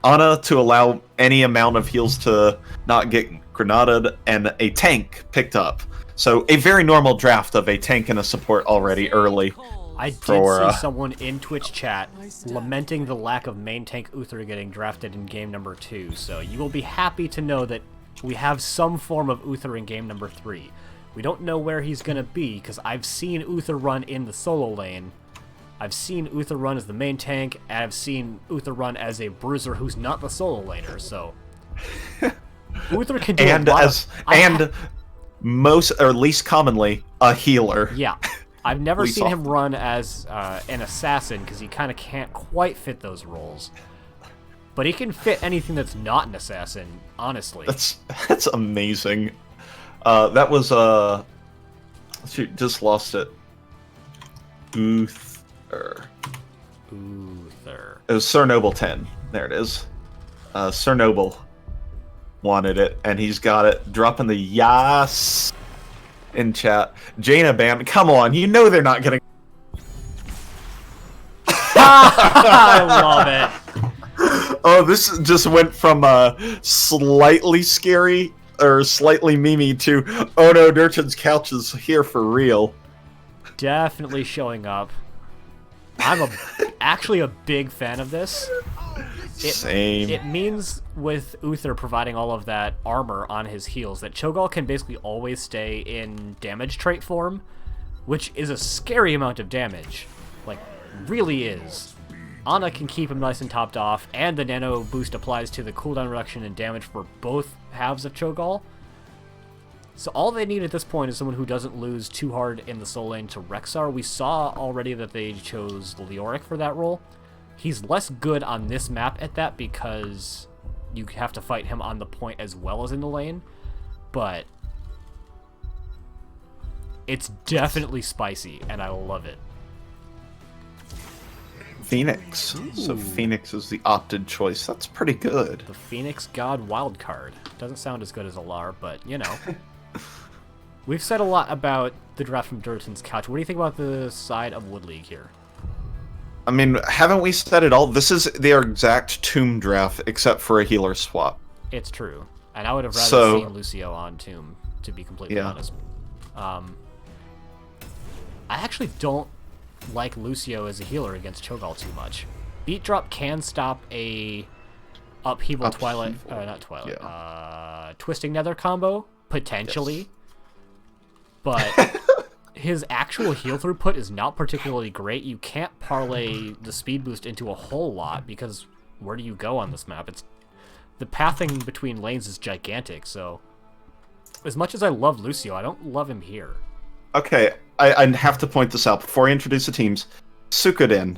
Ana to allow any amount of heals to not get grenaded, and a tank picked up. So a very normal draft of a tank and a support already early. I did see someone in Twitch chat lamenting the lack of main tank Uther getting drafted in game number 2, so you will be happy to know that we have some form of Uther in game number 3. We don't know where he's going to be, because I've seen Uther run in the solo lane. I've seen Uther run as the main tank, and I've seen Uther run as a bruiser who's not the solo laner, so... Uther can do most, or least commonly, a healer. Yeah. I've never seen him run as an assassin, because he kind of can't quite fit those roles. But he can fit anything that's not an assassin, honestly. That's amazing. That was, shoot, just lost it. Uther. It was Sir Noble 10. There it is. Sir Noble wanted it, and he's got it. Dropping the yas in chat. Jaina band, come on, you know they're not gonna... I love it. Oh, this just went from slightly scary, or slightly memey, to, oh no, Durotan's couch is here for real. Definitely showing up. I'm actually a big fan of this. Same. It means with Uther providing all of that armor on his heals that Cho'Gall can basically always stay in damage trait form, which is a scary amount of damage. Like, really is. Ana can keep him nice and topped off, and the nano boost applies to the cooldown reduction and damage for both halves of Cho'Gall. So all they need at this point is someone who doesn't lose too hard in the solo lane to Rexar. We saw already that they chose Leoric for that role. He's less good on this map at that because you have to fight him on the point as well as in the lane, but it's definitely spicy, and I love it. Phoenix. Ooh. So Phoenix is the opted choice. That's pretty good. The Phoenix God wildcard. Doesn't sound as good as Alar, but, you know. We've said a lot about the draft from Durotan's couch. What do you think about the side of Wood League here? I mean, haven't we said it all? This is their exact Tomb draft, except for a healer swap. It's true. And I would have rather seen Lucio on Tomb, to be completely honest. I actually don't like Lucio as a healer against Cho'Gall too much. Beat Drop can stop a Upheaval Twilight... not Twilight. Yeah. Twisting Nether combo, potentially. Yes. But... his actual heal throughput is not particularly great. You can't parlay the speed boost into a whole lot because where do you go on this map? The pathing between lanes is gigantic, so as much as I love Lucio, I don't love him here. Okay, I have to point this out before I introduce the teams. Sukuden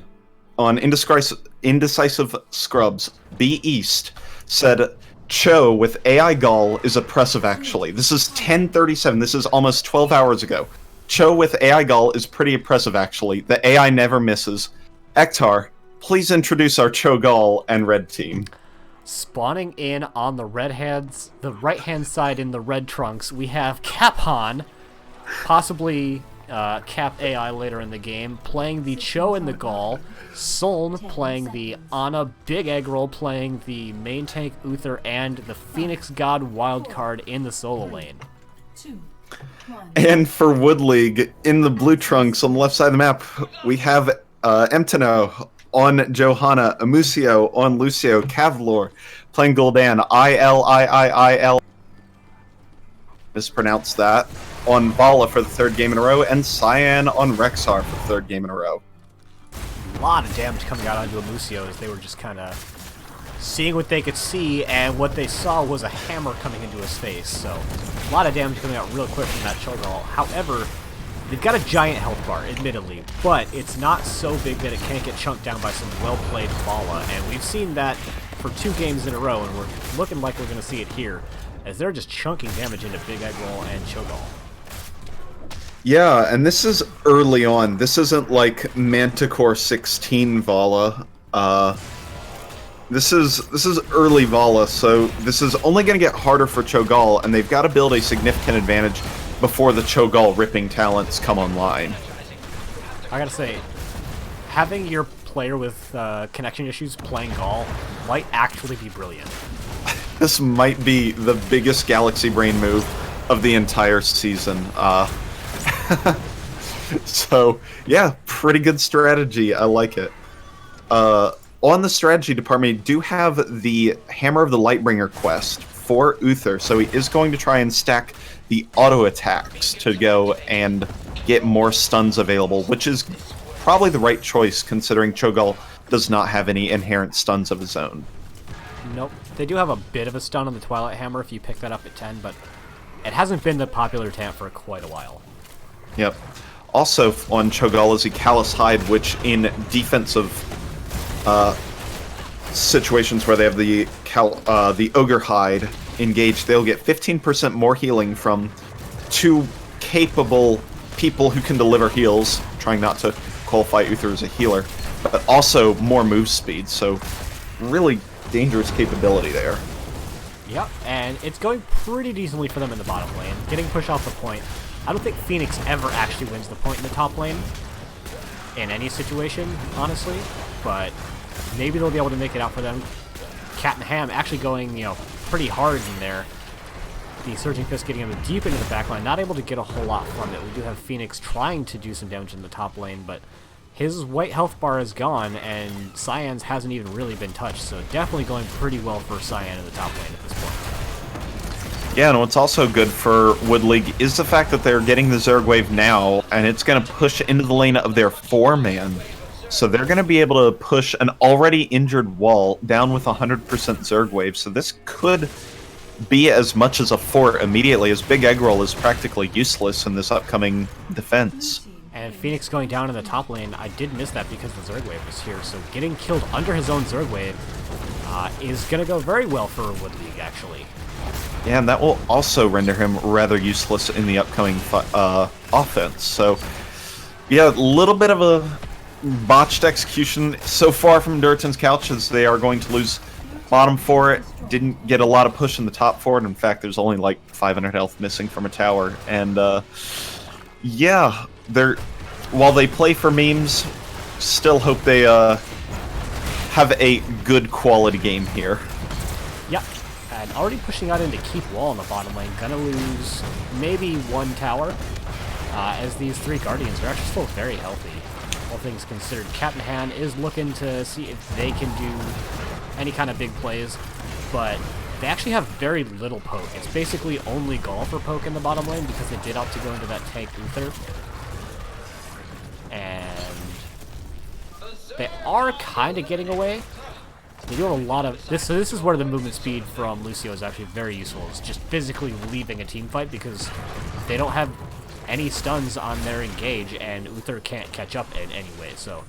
on Indecisive Scrubs, B East, said Cho with AI Gall is oppressive actually. This is 10:37, this is almost 12 hours ago. Cho with AI Gall is pretty impressive, actually. The AI never misses. Ektar, please introduce our Cho Gall and red team. Spawning in on the right-hand side in the red trunks, we have Caphan, possibly Cap AI later in the game, playing the Cho and the Gall. Soln playing the Ana Big Egg Roll, playing the main tank Uther, and the Phoenix God wildcard in the solo lane. And for Wood League, in the blue trunks on the left side of the map, we have Emtino on Johanna, Amusio on Lucio, Kavlor playing Gul'dan, I-L-I-I-I-L, mispronounced that, on Vala for the 3rd game in a row, and Cyan on Rexar for the 3rd game in a row. A lot of damage coming out onto Amusio as they were just kind of seeing what they could see, and what they saw was a hammer coming into his face, so a lot of damage coming out real quick from that Cho'Gall. However, they've got a giant health bar, admittedly, but it's not so big that it can't get chunked down by some well-played Vala, and we've seen that for 2 games in a row, and we're looking like we're going to see it here, as they're just chunking damage into Big Egg Roll and Cho'Gall. Yeah, and this is early on. This isn't like Manticore 16 Vala. This is early Vala, so this is only going to get harder for Cho'Gall, and they've got to build a significant advantage before the Cho'Gall ripping talents come online. I gotta say, having your player with connection issues playing Gall might actually be brilliant. This might be the biggest Galaxy Brain move of the entire season. So, yeah, pretty good strategy. I like it. On the strategy department, you do have the Hammer of the Lightbringer quest for Uther, so he is going to try and stack the auto attacks to go and get more stuns available, which is probably the right choice considering Cho'Gall does not have any inherent stuns of his own. Nope. They do have a bit of a stun on the Twilight Hammer if you pick that up at 10, but it hasn't been the popular tamp for quite a while. Yep. Also on Cho'Gall is a Callous Hide, which in defensive situations where they have the Ogre Hide engaged, they'll get 15% more healing from two capable people who can deliver heals, trying not to qualify Uther as a healer, but also more move speed, so really dangerous capability there. Yep, and it's going pretty decently for them in the bottom lane. Getting pushed off the point. I don't think Phoenix ever actually wins the point in the top lane in any situation, honestly, but maybe they'll be able to make it out for them. Cat and Ham actually going, pretty hard in there. The Surging Fist getting him deep into the backline, not able to get a whole lot from it. We do have Phoenix trying to do some damage in the top lane, but his white health bar is gone, and Cyan's hasn't even really been touched, so definitely going pretty well for Cyan in the top lane at this point. Yeah, and what's also good for Wood League is the fact that they're getting the Zerg Wave now, and it's going to push into the lane of their 4-man. So they're going to be able to push an already injured wall down with 100% Zerg Wave, so this could be as much as a fort immediately, as Big Egg Roll is practically useless in this upcoming defense. And Phoenix going down in the top lane, I did miss that because the Zerg Wave was here, so getting killed under his own Zerg Wave is going to go very well for Wood League, actually. Yeah, and that will also render him rather useless in the upcoming offense. So, yeah, a little bit of a botched execution so far from Durotan's couch, as they are going to lose bottom for it. Didn't get a lot of push in the top for it. In fact, there's only like 500 health missing from a tower. And, yeah, while they play for memes, still hope they have a good quality game here. Yep. And already pushing out into Keep Wall in the bottom lane. Gonna lose maybe one tower, as these 3 Guardians are actually still very healthy, all things considered. Captain Han is looking to see if they can do any kind of big plays, but they actually have very little poke. It's basically only Gall for poke in the bottom lane because they did opt to go into that tank Uther. And they are kind of getting away. They do a lot of this. So this is where the movement speed from Lucio is actually very useful. It's just physically leaving a team fight because they don't have any stuns on their engage, and Uther can't catch up in any way. So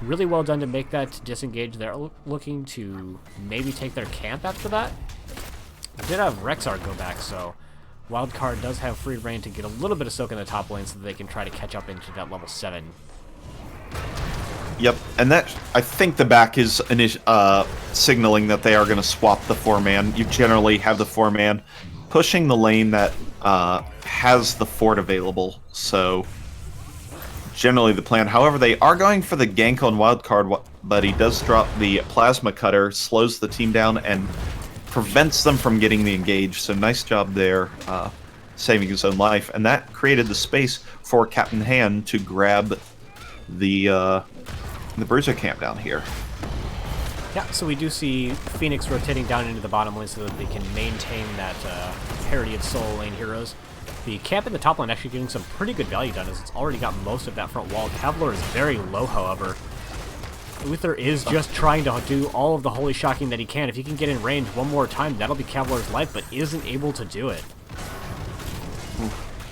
really well done to make that disengage. They're looking to maybe take their camp after that. I did have Rexar go back, so Wildcard does have free reign to get a little bit of soak in the top lane so that they can try to catch up into that level 7. Yep, and that, I think the back is signaling that they are going to swap the 4-man. You generally have the 4-man pushing the lane that has the fort available, so generally the plan. However, they are going for the gank on Wildcard, but he does drop the Plasma Cutter, slows the team down, and prevents them from getting the engage, so nice job there, saving his own life. And that created the space for Captain Han to grab the Bruiser camp down here. Yeah, so we do see Phoenix rotating down into the bottom lane so that they can maintain that parity of solo lane heroes. The camp in the top lane actually getting some pretty good value done, as it's already got most of that front wall. Cavalier is very low, however. Uther is just trying to do all of the holy shocking that he can. If he can get in range one more time, that'll be Cavalier's life, but isn't able to do it.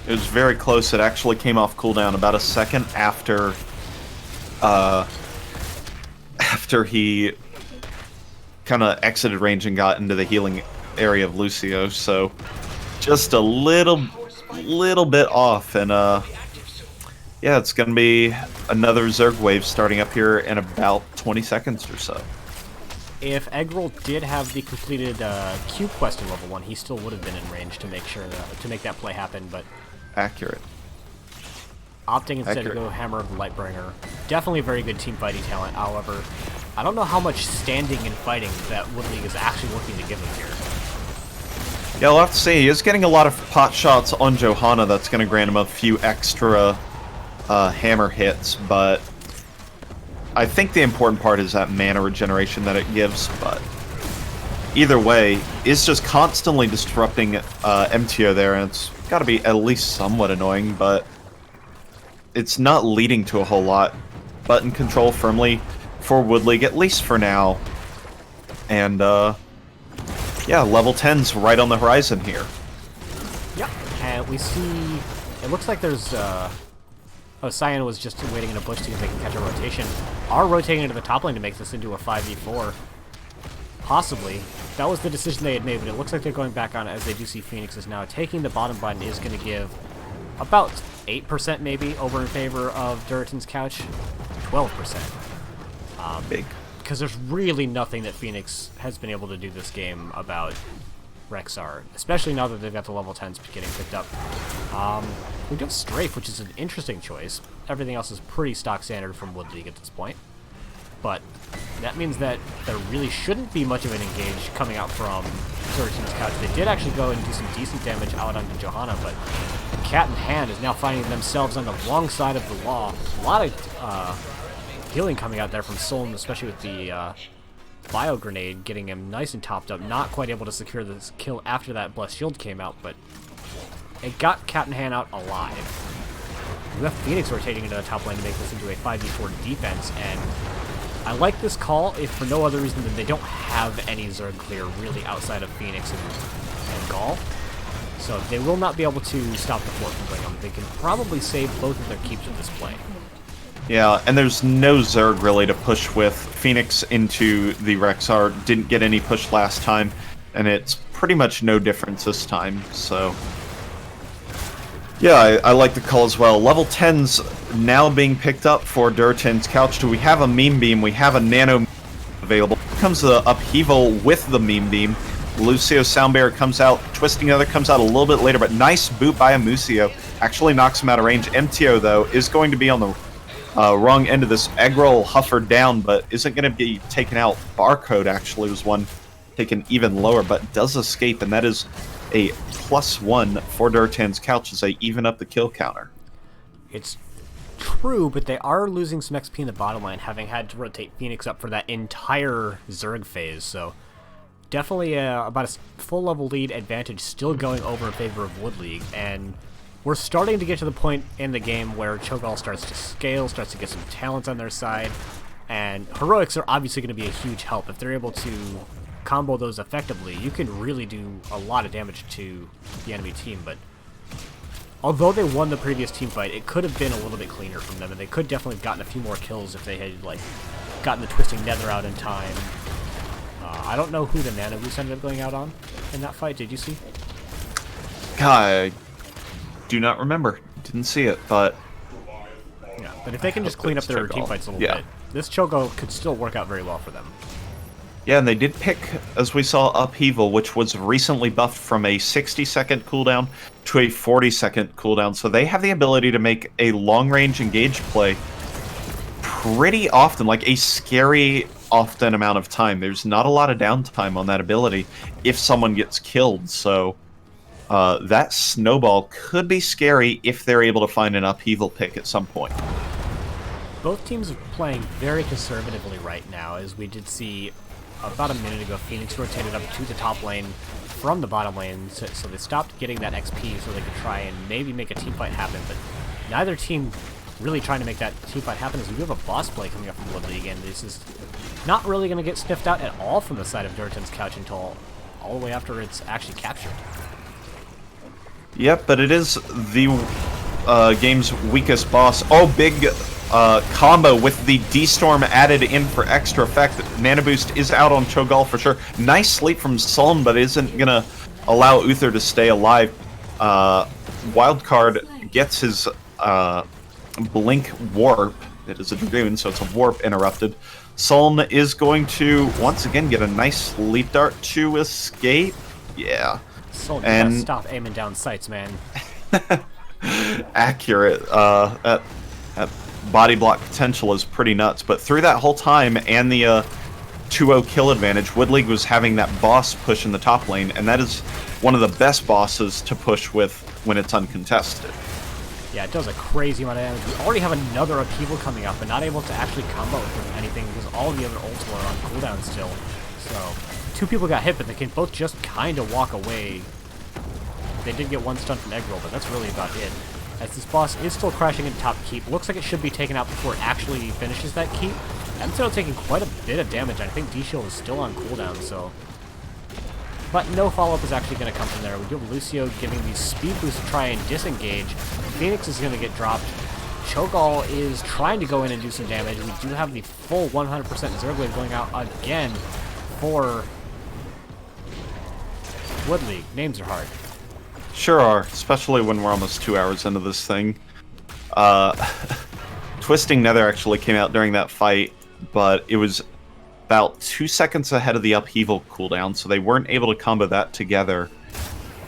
It was very close. It actually came off cooldown about a second after he kind of exited range and got into the healing area of Lucio, so just a little bit off, and yeah, it's gonna be another Zerg wave starting up here in about 20 seconds or so. If Eggroll did have the completed Q quest in level 1, he still would have been in range to make sure to make that play happen, but Accurate. opting instead to go Hammer of the Lightbringer. Definitely a very good team fighting talent, however, I don't know how much standing and fighting that Wood League is actually looking to give him here. Yeah, I'll have to say, he is getting a lot of pot shots on Johanna. That's going to grant him a few extra hammer hits, but I think the important part is that mana regeneration that it gives, but either way, it's just constantly disrupting MTO there, and it's got to be at least somewhat annoying, but it's not leading to a whole lot. Button control firmly for Wood League, at least for now. And, yeah, level 10's right on the horizon here. Yep, and we see, it looks like there's, oh, Cyan was just waiting in a bush to see if they can catch a rotation. Are rotating into the top lane to make this into a 5v4. Possibly. That was the decision they had made, but it looks like they're going back on it as they do see Phoenix is now taking the bottom button is going to give about 8% maybe over in favor of Durotan's Couch. 12%. Big. Because there's really nothing that Phoenix has been able to do this game about Rexxar, especially now that they've got the level 10s getting picked up. We do have Strafe, which is an interesting choice. Everything else is pretty stock standard from Wood League at this point. But that means that there really shouldn't be much of an engage coming out from Durotan's Couch. They did actually go and do some decent damage out onto Johanna, but Cat in Hand is now finding themselves on the wrong side of the law. A lot of healing coming out there from Solon, especially with the Bio Grenade getting him nice and topped up. Not quite able to secure this kill after that Blessed Shield came out, but it got Cat in Hand out alive. We have Phoenix rotating into the top lane to make this into a 5v4 defense, and I like this call, if for no other reason than they don't have any Zerg clear really outside of Phoenix and Gaul. So they will not be able to stop the fort from going on. They can probably save both of their keeps with this play. Yeah, and there's no Zerg really to push with. Phoenix into the Rexxar didn't get any push last time, and it's pretty much no difference this time, so yeah, I like the call as well. Level 10's now being picked up for Durotan's Couch. Do we have a Meme Beam? We have a Nano available. Here comes the Upheaval with the Meme Beam. Lucio Soundbearer comes out. Twisting Other comes out a little bit later, but nice boot by a Museo. Actually knocks him out of range. MTO, though, is going to be on the wrong end of this. Eggroll huffered down, but isn't going to be taken out. Barcode actually was one taken even lower, but does escape, and that is a +1 for Durotan's Couch as they even up the kill counter. It's true, but they are losing some XP in the bottom line, having had to rotate Phoenix up for that entire Zerg phase, so definitely about a full level lead advantage still going over in favor of Wood League, and we're starting to get to the point in the game where Cho'Gall starts to scale, starts to get some talents on their side, and Heroics are obviously going to be a huge help. If they're able to combo those effectively, you can really do a lot of damage to the enemy team, but although they won the previous team fight, it could have been a little bit cleaner from them, and they could definitely have gotten a few more kills if they had, like, gotten the Twisting Nether out in time. I don't know who the Nano Boost ended up going out on in that fight. Did you see? I do not remember. Didn't see it, but Yeah, but if they can just clean up their team fights a little bit, this Cho'Gall could still work out very well for them. yeah, and they did pick, as we saw, Upheaval, which was recently buffed from a 60-second cooldown to a 40-second cooldown, so they have the ability to make a long-range engage play pretty often, like a scary often amount of time. There's not a lot of downtime on that ability if someone gets killed, so that snowball could be scary if they're able to find an Upheaval pick at some point. Both teams are playing very conservatively right now, as we did see about a minute ago. Phoenix rotated up to the top lane from the bottom lane, so they stopped getting that XP so they could try and maybe make a team fight happen, but neither team really trying to make that team fight happen, as we do have a boss play coming up from Wood League, and this is not really going to get sniffed out at all from the side of Durotan's Couch until all the way after it's actually captured. Yep, but it is the game's weakest boss. Oh, big combo with the D-Storm added in for extra effect. Mana Boost is out on Cho'Gall for sure. Nice sleep from Suln, but isn't going to allow Uther to stay alive. Wildcard gets his Blink Warp. It is a Dragoon, so it's a Warp interrupted. Suln is going to, once again, get a nice Sleep Dart to escape. Yeah. Suln, you gotta stop aiming down sights, man. Accurate. That body block potential is pretty nuts, but through that whole time and the 2-0 kill advantage, Wood League was having that boss push in the top lane, and that is one of the best bosses to push with when it's uncontested. Yeah, it does a crazy amount of damage. We already have another upheaval coming up, and not able to actually combo with anything because all the other ults were on cooldown still. So, 2 people got hit, but they can both just kind of walk away. They did get 1 stun from Egg Roll, but that's really about it. As this boss is still crashing into top keep, looks like it should be taken out before it actually finishes that keep. I'm still taking quite a bit of damage. I think D-Shield is still on cooldown, so... But no follow-up is actually going to come from there. We do have Lucio giving the speed boost to try and disengage. Phoenix is going to get dropped. Cho'Gall is trying to go in and do some damage. We do have the full 100% Zerglade going out again for Wood League. Names are hard. Sure are, especially when we're almost 2 hours into this thing. Twisting Nether actually came out during that fight, but it was about 2 seconds ahead of the upheaval cooldown, so they weren't able to combo that together.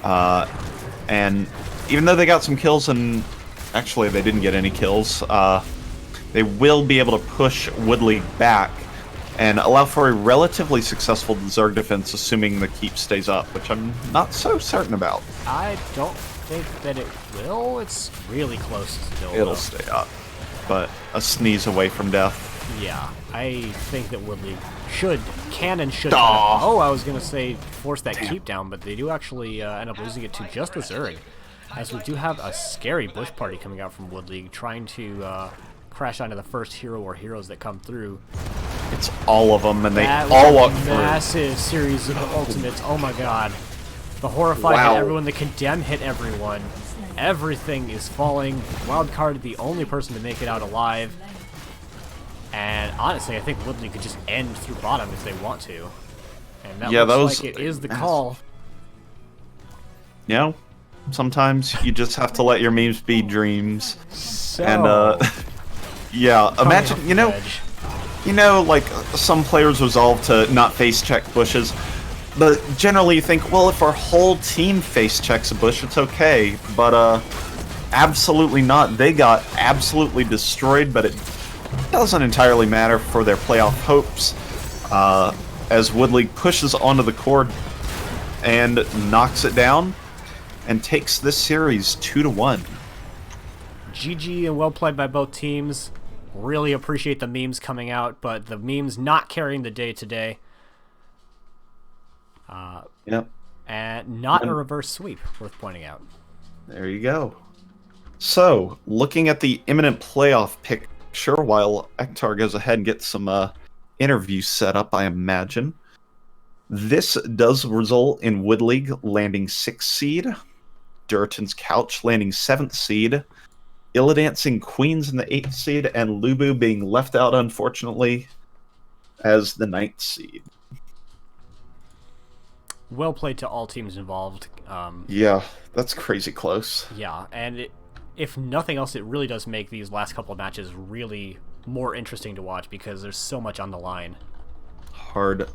And even though they got some kills, and actually they didn't get any kills, they will be able to push Wood League back and allow for a relatively successful Zerg defense, assuming the keep stays up, which I'm not so certain about. I don't think that it will. It's really close still. It'll stay up, but a sneeze away from death. Yeah, I think that Wood League can and should. Aw. Oh, I was gonna say force that keep down, but they do actually end up losing it to just a Zerg, as we do have a scary bush party coming out from Wood League, trying to crash onto the first hero or heroes that come through. It's all of them, and they That all was walk a through. massive series of ultimates. Oh my god, the Horrify Wow. hit everyone, the Condemn hit everyone. Everything is falling. Wildcard, the only person to make it out alive. And honestly, I think Wood League could just end through bottom if they want to. And that looks like it is the call. You know, sometimes you just have to let your memes be dreams. So, And, yeah, imagine, you know, like, some players resolve to not face check bushes, but generally you think, well, if our whole team face checks a bush, it's okay, but, absolutely not. They got absolutely destroyed, but it doesn't entirely matter for their playoff hopes, as Wood League pushes onto the core and knocks it down, and takes this series 2-1. GG and well played by both teams. Really appreciate the memes coming out, but the memes not carrying the day today. Yep. And not a reverse sweep, worth pointing out. There you go. So, looking at the imminent playoff picture, while Ektar goes ahead and gets some interviews set up, I imagine. This does result in Wood League landing 6th seed, Durotan's Couch landing 7th seed, Illidancing Queens in the 8th seed, and Lubu being left out, unfortunately, as the 9th seed. Well played to all teams involved. Yeah, that's crazy close. Yeah, and if nothing else, it really does make these last couple of matches really more interesting to watch because there's so much on the line. Hard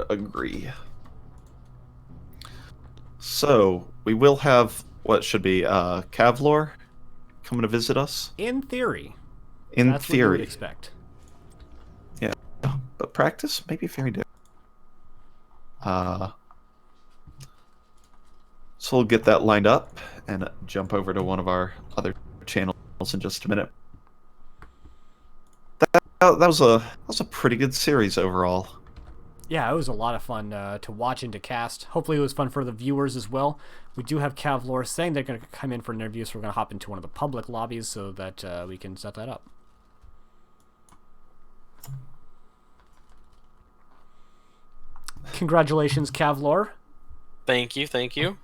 agree. So, we will have what should be Kavlor coming to visit us. In theory. In That's what you theory. would expect. Yeah, but practice maybe very different. So we'll get that lined up and jump over to one of our other channels in just a minute. That was a pretty good series overall. Yeah, it was a lot of fun to watch and to cast. Hopefully it was fun for the viewers as well. We do have Kavlor saying they're going to come in for an interview, so we're going to hop into one of the public lobbies so that we can set that up. Congratulations, Kavlor. Thank you, thank you.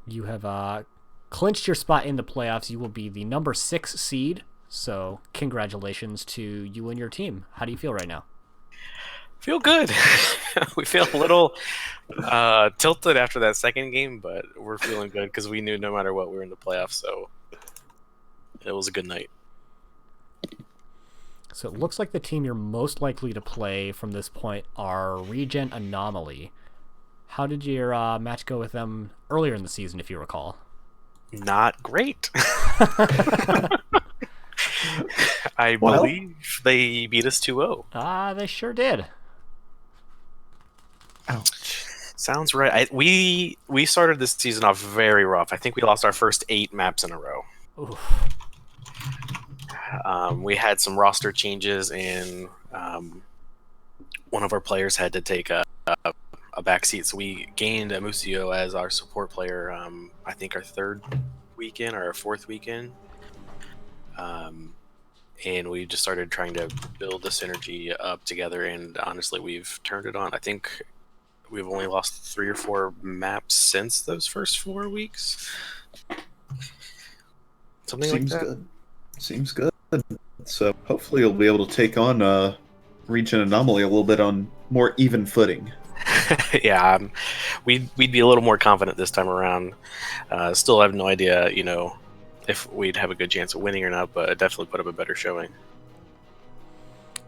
You have clinched your spot in the playoffs. You will be the number 6 seed, So, congratulations to you and your team. How do you feel right now? Feel good. We feel a little tilted after that second game, but we're feeling good because we knew no matter what we were in the playoffs. So it was a good night. So it looks like the team you're most likely to play from this point are Regen Anomaly. How did your match go with them earlier in the season, if you recall? Not great. I Well- believe they beat us 2-0. They sure did. Ouch. Sounds right. We started this season off very rough. I think we lost our first 8 maps in a row. Oof. We had some roster changes, and one of our players had to take a back seat. So we gained Amusio as our support player, I think our 3rd weekend or our 4th weekend. And we just started trying to build the synergy up together, and honestly, we've turned it on. I think we've only lost 3 or 4 maps since those first 4 weeks. Something Seems like that. good. Seems good. So hopefully you'll be able to take on Region Anomaly a little bit on more even footing. Yeah, we'd be a little more confident this time around. Still have no idea, if we'd have a good chance of winning or not, but definitely put up a better showing.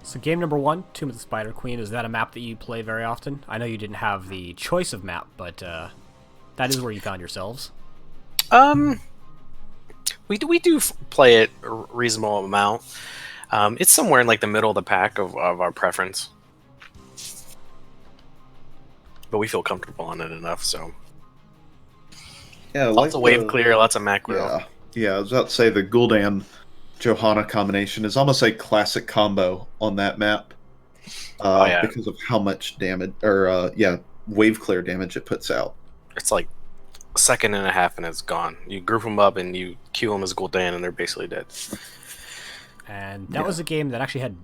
So game number 1, Tomb of the Spider Queen, is that a map that you play very often? I know you didn't have the choice of map, but that is where you found yourselves. We do play it a reasonable amount. It's somewhere in like the middle of the pack of our preference, but we feel comfortable on it enough. So Yeah, lots of wave clear, lots of macro. Yeah, I was about to say the Gul'dan Johanna combination is almost a classic combo on that map. Yeah. Because of how much damage, wave clear damage it puts out. It's like a second and a half and it's gone. You group them up and you queue them as Gul'dan and they're basically dead. And that was a game that actually had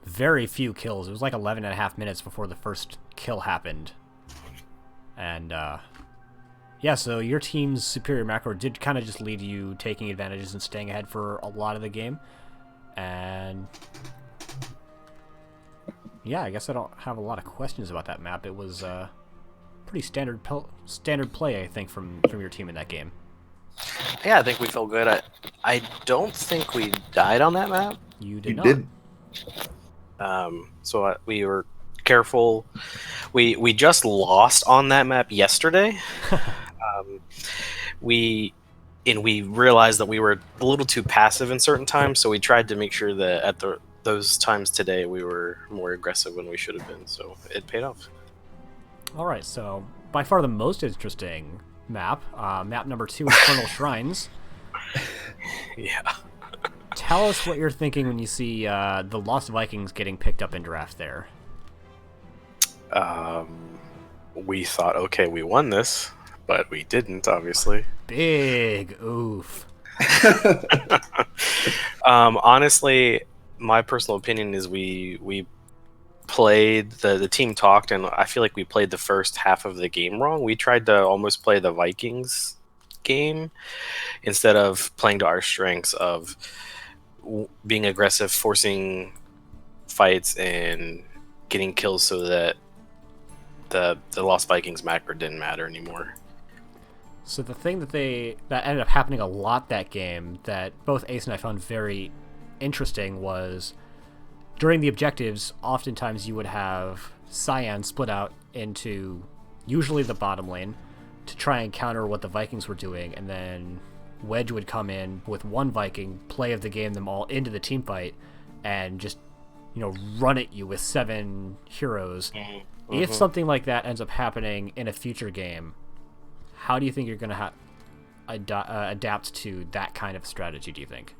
very few kills. It was like 11 and a half minutes before the first kill happened. And, so your team's superior macro did kind of just lead you taking advantages and staying ahead for a lot of the game. And yeah, I guess I don't have a lot of questions about that map. It was pretty standard play, I think, from your team in that game. Yeah, I think we felt good. I don't think we died on that map. You did not. Did. So we were careful. We just lost on that map yesterday. We realized that we were a little too passive in certain times, so we tried to make sure that at those times today we were more aggressive when we should have been. So it paid off. All right, so by far the most interesting map, map number 2, Infernal Shrines. Yeah. Tell us what you're thinking when you see the Lost Vikings getting picked up in draft there. We thought, okay, we won this, but we didn't, obviously. Big oof. Honestly, my personal opinion is we played, the team talked, and I feel like we played the first half of the game wrong. We tried to almost play the Vikings game instead of playing to our strengths of being aggressive, forcing fights, and getting kills so that the Lost Vikings macro didn't matter anymore. So the thing that ended up happening a lot that game that both Ace and I found very interesting was during the objectives, oftentimes you would have Cyan split out into usually the bottom lane to try and counter what the Vikings were doing, and then Wedge would come in with one Viking, play of the game them all into the team fight, and just run at you with 7 heroes. Mm-hmm. If something like that ends up happening in a future game, how do you think you're going to adapt to that kind of strategy, do you think?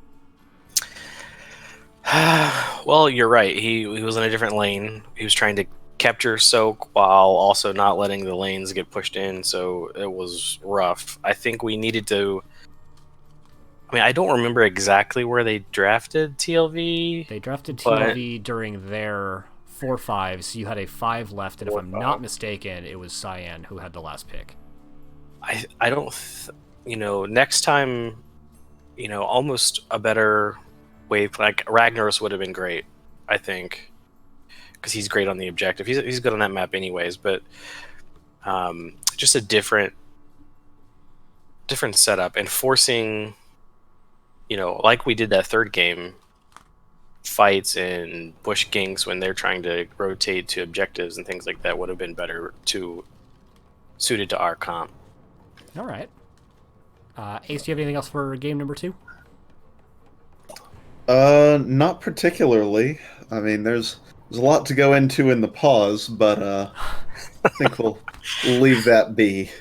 Well, you're right. He was in a different lane. He was trying to capture Soak while also not letting the lanes get pushed in, so it was rough. I think we needed to... I don't remember exactly where they drafted TLV. They drafted TLV during their 4-5, so you had a 5 left, and if I'm not mistaken, it was Cyan who had the last pick. I don't... next time, almost a better wave. Like Ragnaros would have been great, I think, because he's great on the objective. He's good on that map anyways, but just a different setup and forcing, like we did that third game, fights and bush ganks when they're trying to rotate to objectives and things like that would have been better suited to our comp. All right. Ace, do you have anything else for game number 2? Not particularly. I mean, there's a lot to go into in the pause, but I think we'll leave that be.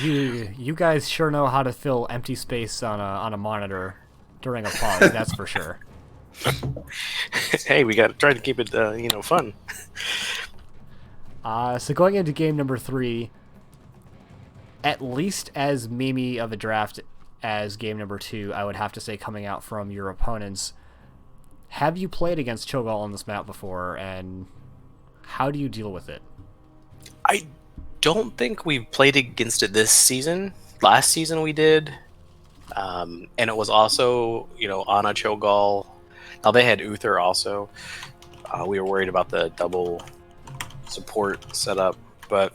You guys sure know how to fill empty space on a monitor during a pause. That's for sure. Hey, we got to try to keep it fun. So going into game number 3, at least as memey of a draft as game number 2, I would have to say, coming out from your opponents. Have you played against Cho'Gall on this map before, and how do you deal with it? I don't think we've played against it this season. Last season we did, and it was also Ana Cho'Gall. Now they had Uther also. We were worried about the double support setup, but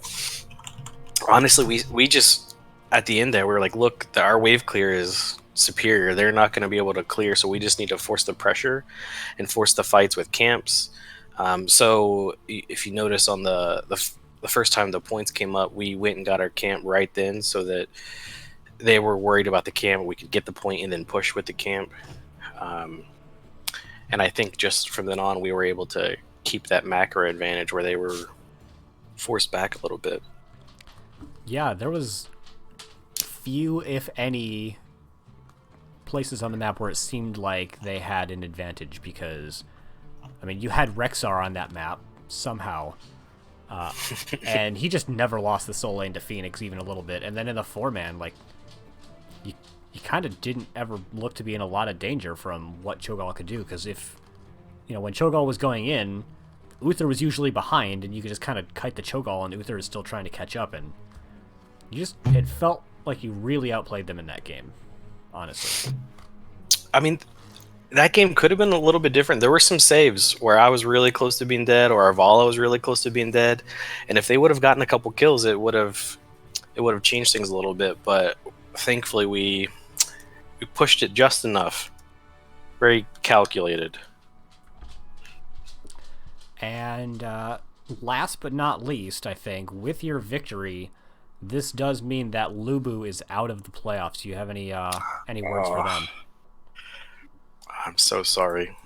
honestly, we just at the end there we were like, look, our wave clear is superior. They're not going to be able to clear, so we just need to force the pressure and force the fights with camps. So if you notice on the first time the points came up, we went and got our camp right then, so that they were worried about the camp. We could get the point and then push with the camp. And I think just from then on, we were able to keep that macro advantage where they were forced back a little bit. Yeah, there was few, if any, places on the map where it seemed like they had an advantage, because, I mean, you had Rexar on that map somehow, and he just never lost the soul lane to Phoenix even a little bit. And then in the 4-man, like, you kind of didn't ever look to be in a lot of danger from what Cho'Gall could do, because if, when Cho'Gall was going in, Uther was usually behind, and you could just kind of kite the Cho'Gall, and Uther is still trying to catch up, and it felt like you really outplayed them in that game, honestly. I mean, that game could have been a little bit different. There were some saves where I was really close to being dead, or Arvala was really close to being dead, and if they would have gotten a couple kills, it would have changed things a little bit. But thankfully, we pushed it just enough. Very calculated. And last but not least, I think, with your victory, this does mean that Lubu is out of the playoffs. Do you have any words for them? I'm so sorry.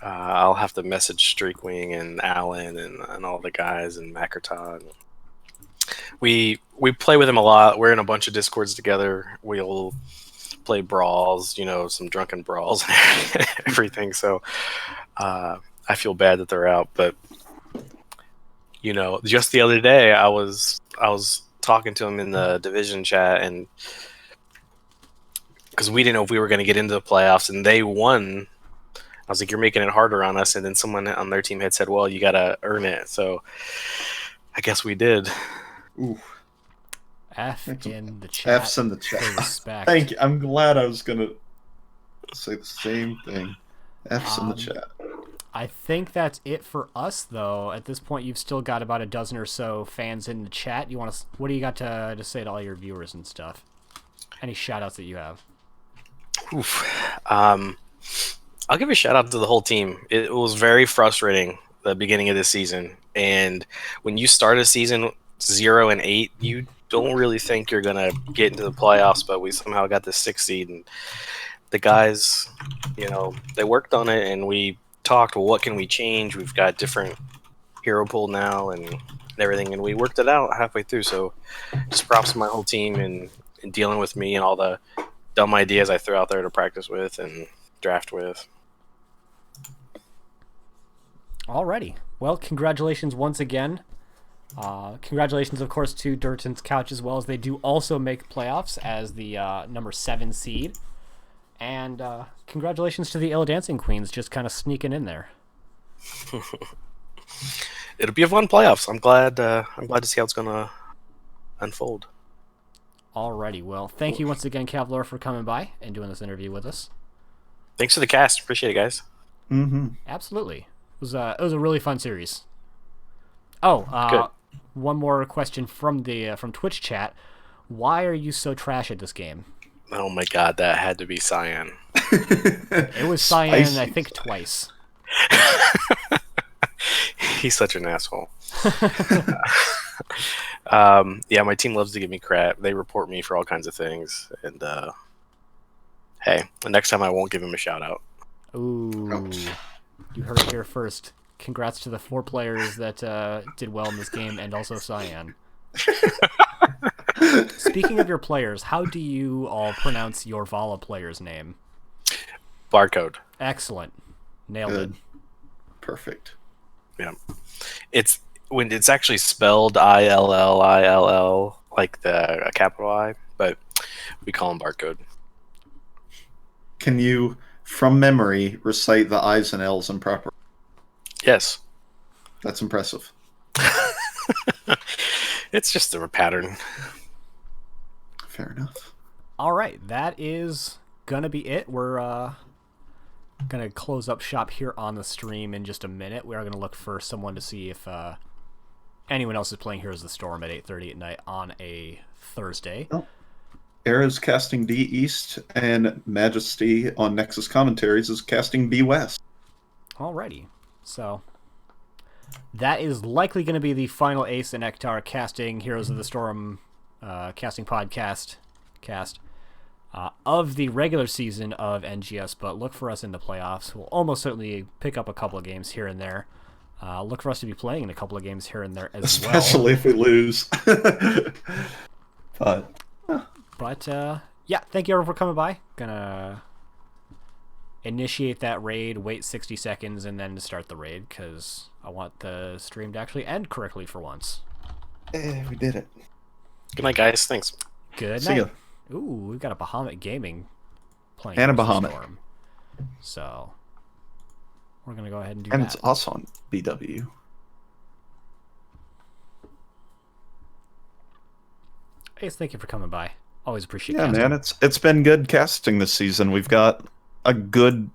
I'll have to message Streakwing and Alan and all the guys and Makerton. We play with him a lot. We're in a bunch of Discords together. We'll play brawls, some drunken brawls and everything. So I feel bad that they're out, but just the other day I was talking to him in the division chat, and because we didn't know if we were going to get into the playoffs, and they won. I was like, "You're making it harder on us." And then someone on their team had said, "Well, you got to earn it." So I guess we did. Ooh. F in the chat. F's in the chat. Respect. Thank you. I'm glad I was going to say the same thing. F's in the chat. I think that's it for us, though. At this point, you've still got about a dozen or so fans in the chat. What do you got to say to all your viewers and stuff? Any shout-outs that you have? Oof. I'll give a shout-out to the whole team. It was very frustrating the beginning of this season, and when you start a season 0-8, you don't really think you're gonna get into the playoffs, but we somehow got the 6th seed, and the guys, they worked on it, and we talked, well, what can we change? We've got different hero pool now and everything, and we worked it out halfway through. So just props to my whole team and dealing with me and all the dumb ideas I threw out there to practice with and draft with. Alrighty. Well, congratulations once again. Congratulations, of course, to Durotan's Couch as well, as they do also make playoffs as the number 7 seed. And congratulations to the Ill Dancing Queens, just kind of sneaking in there. It'll be a fun playoffs. I'm glad to see how it's gonna unfold. Alrighty, well, thank you once again, Cavalier, for coming by and doing this interview with us. Thanks for the cast. Appreciate it, guys. Mm-hmm. Absolutely. It was a really fun series. Oh, Good. one more question from the from Twitch chat. Why are you so trash at this game? Oh my god, that had to be Cyan. It was Cyan, I Spicy think, stuff. twice. He's such an asshole. Yeah, my team loves to give me crap. They report me for all kinds of things. And hey, the next time I won't give him a shout out. Ooh. You heard it here first. Congrats to the 4 players that did well in this game, and also Cyan. Speaking of your players, how do you all pronounce your Vala player's name? Barcode. Excellent. Nailed Good. it. Perfect. Yeah. It's when it's actually spelled ILL, like the capital I, but we call him Barcode. Can you, from memory, recite the I's and L's in proper? Yes. That's impressive. It's just a pattern. Fair enough. All right, that is gonna be it. We're gonna close up shop here on the stream in just a minute. We are gonna look for someone to see if anyone else is playing Heroes of the Storm at 8:30 at night on a Thursday. Oh. Arrow's casting D East, and Majesty on Nexus Commentaries is casting B West. Alrighty, so that is likely going to be the final Ace and Ektar casting Heroes of the Storm casting podcast cast of the regular season of NGS, but look for us in the playoffs. We'll almost certainly pick up a couple of games here and there. Look for us to be playing in a couple of games here and there as Especially if we lose. But yeah, thank you everyone for coming by. Gonna initiate that raid, wait 60 seconds, and then start the raid, because I want the stream to actually end correctly for once. We did it. Good night, guys. Thanks. Good See night. ya. Ooh, we've got a Bahamut Gaming playing. And a Heroes of Bahamut. Storm. So we're gonna go ahead and do And that. it's also on BW. Ace, thank you for coming by. Always appreciate Yeah, casting. man, it's been good casting this season. We've got a good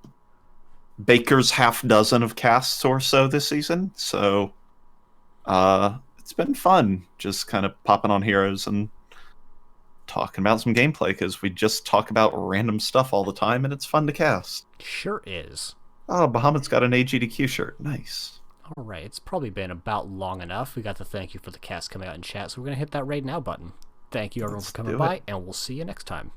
Baker's half dozen of casts or so this season, so it's been fun just kind of popping on Heroes and talking about some gameplay, because we just talk about random stuff all the time, and it's fun to cast. Sure is. Oh, Bahamut's got an AGDQ shirt. Nice. All right, it's probably been about long enough. We got to thank you for the cast coming out in chat, so we're gonna hit that raid now button. Thank you everyone Let's for coming do by, it. and we'll see you next time.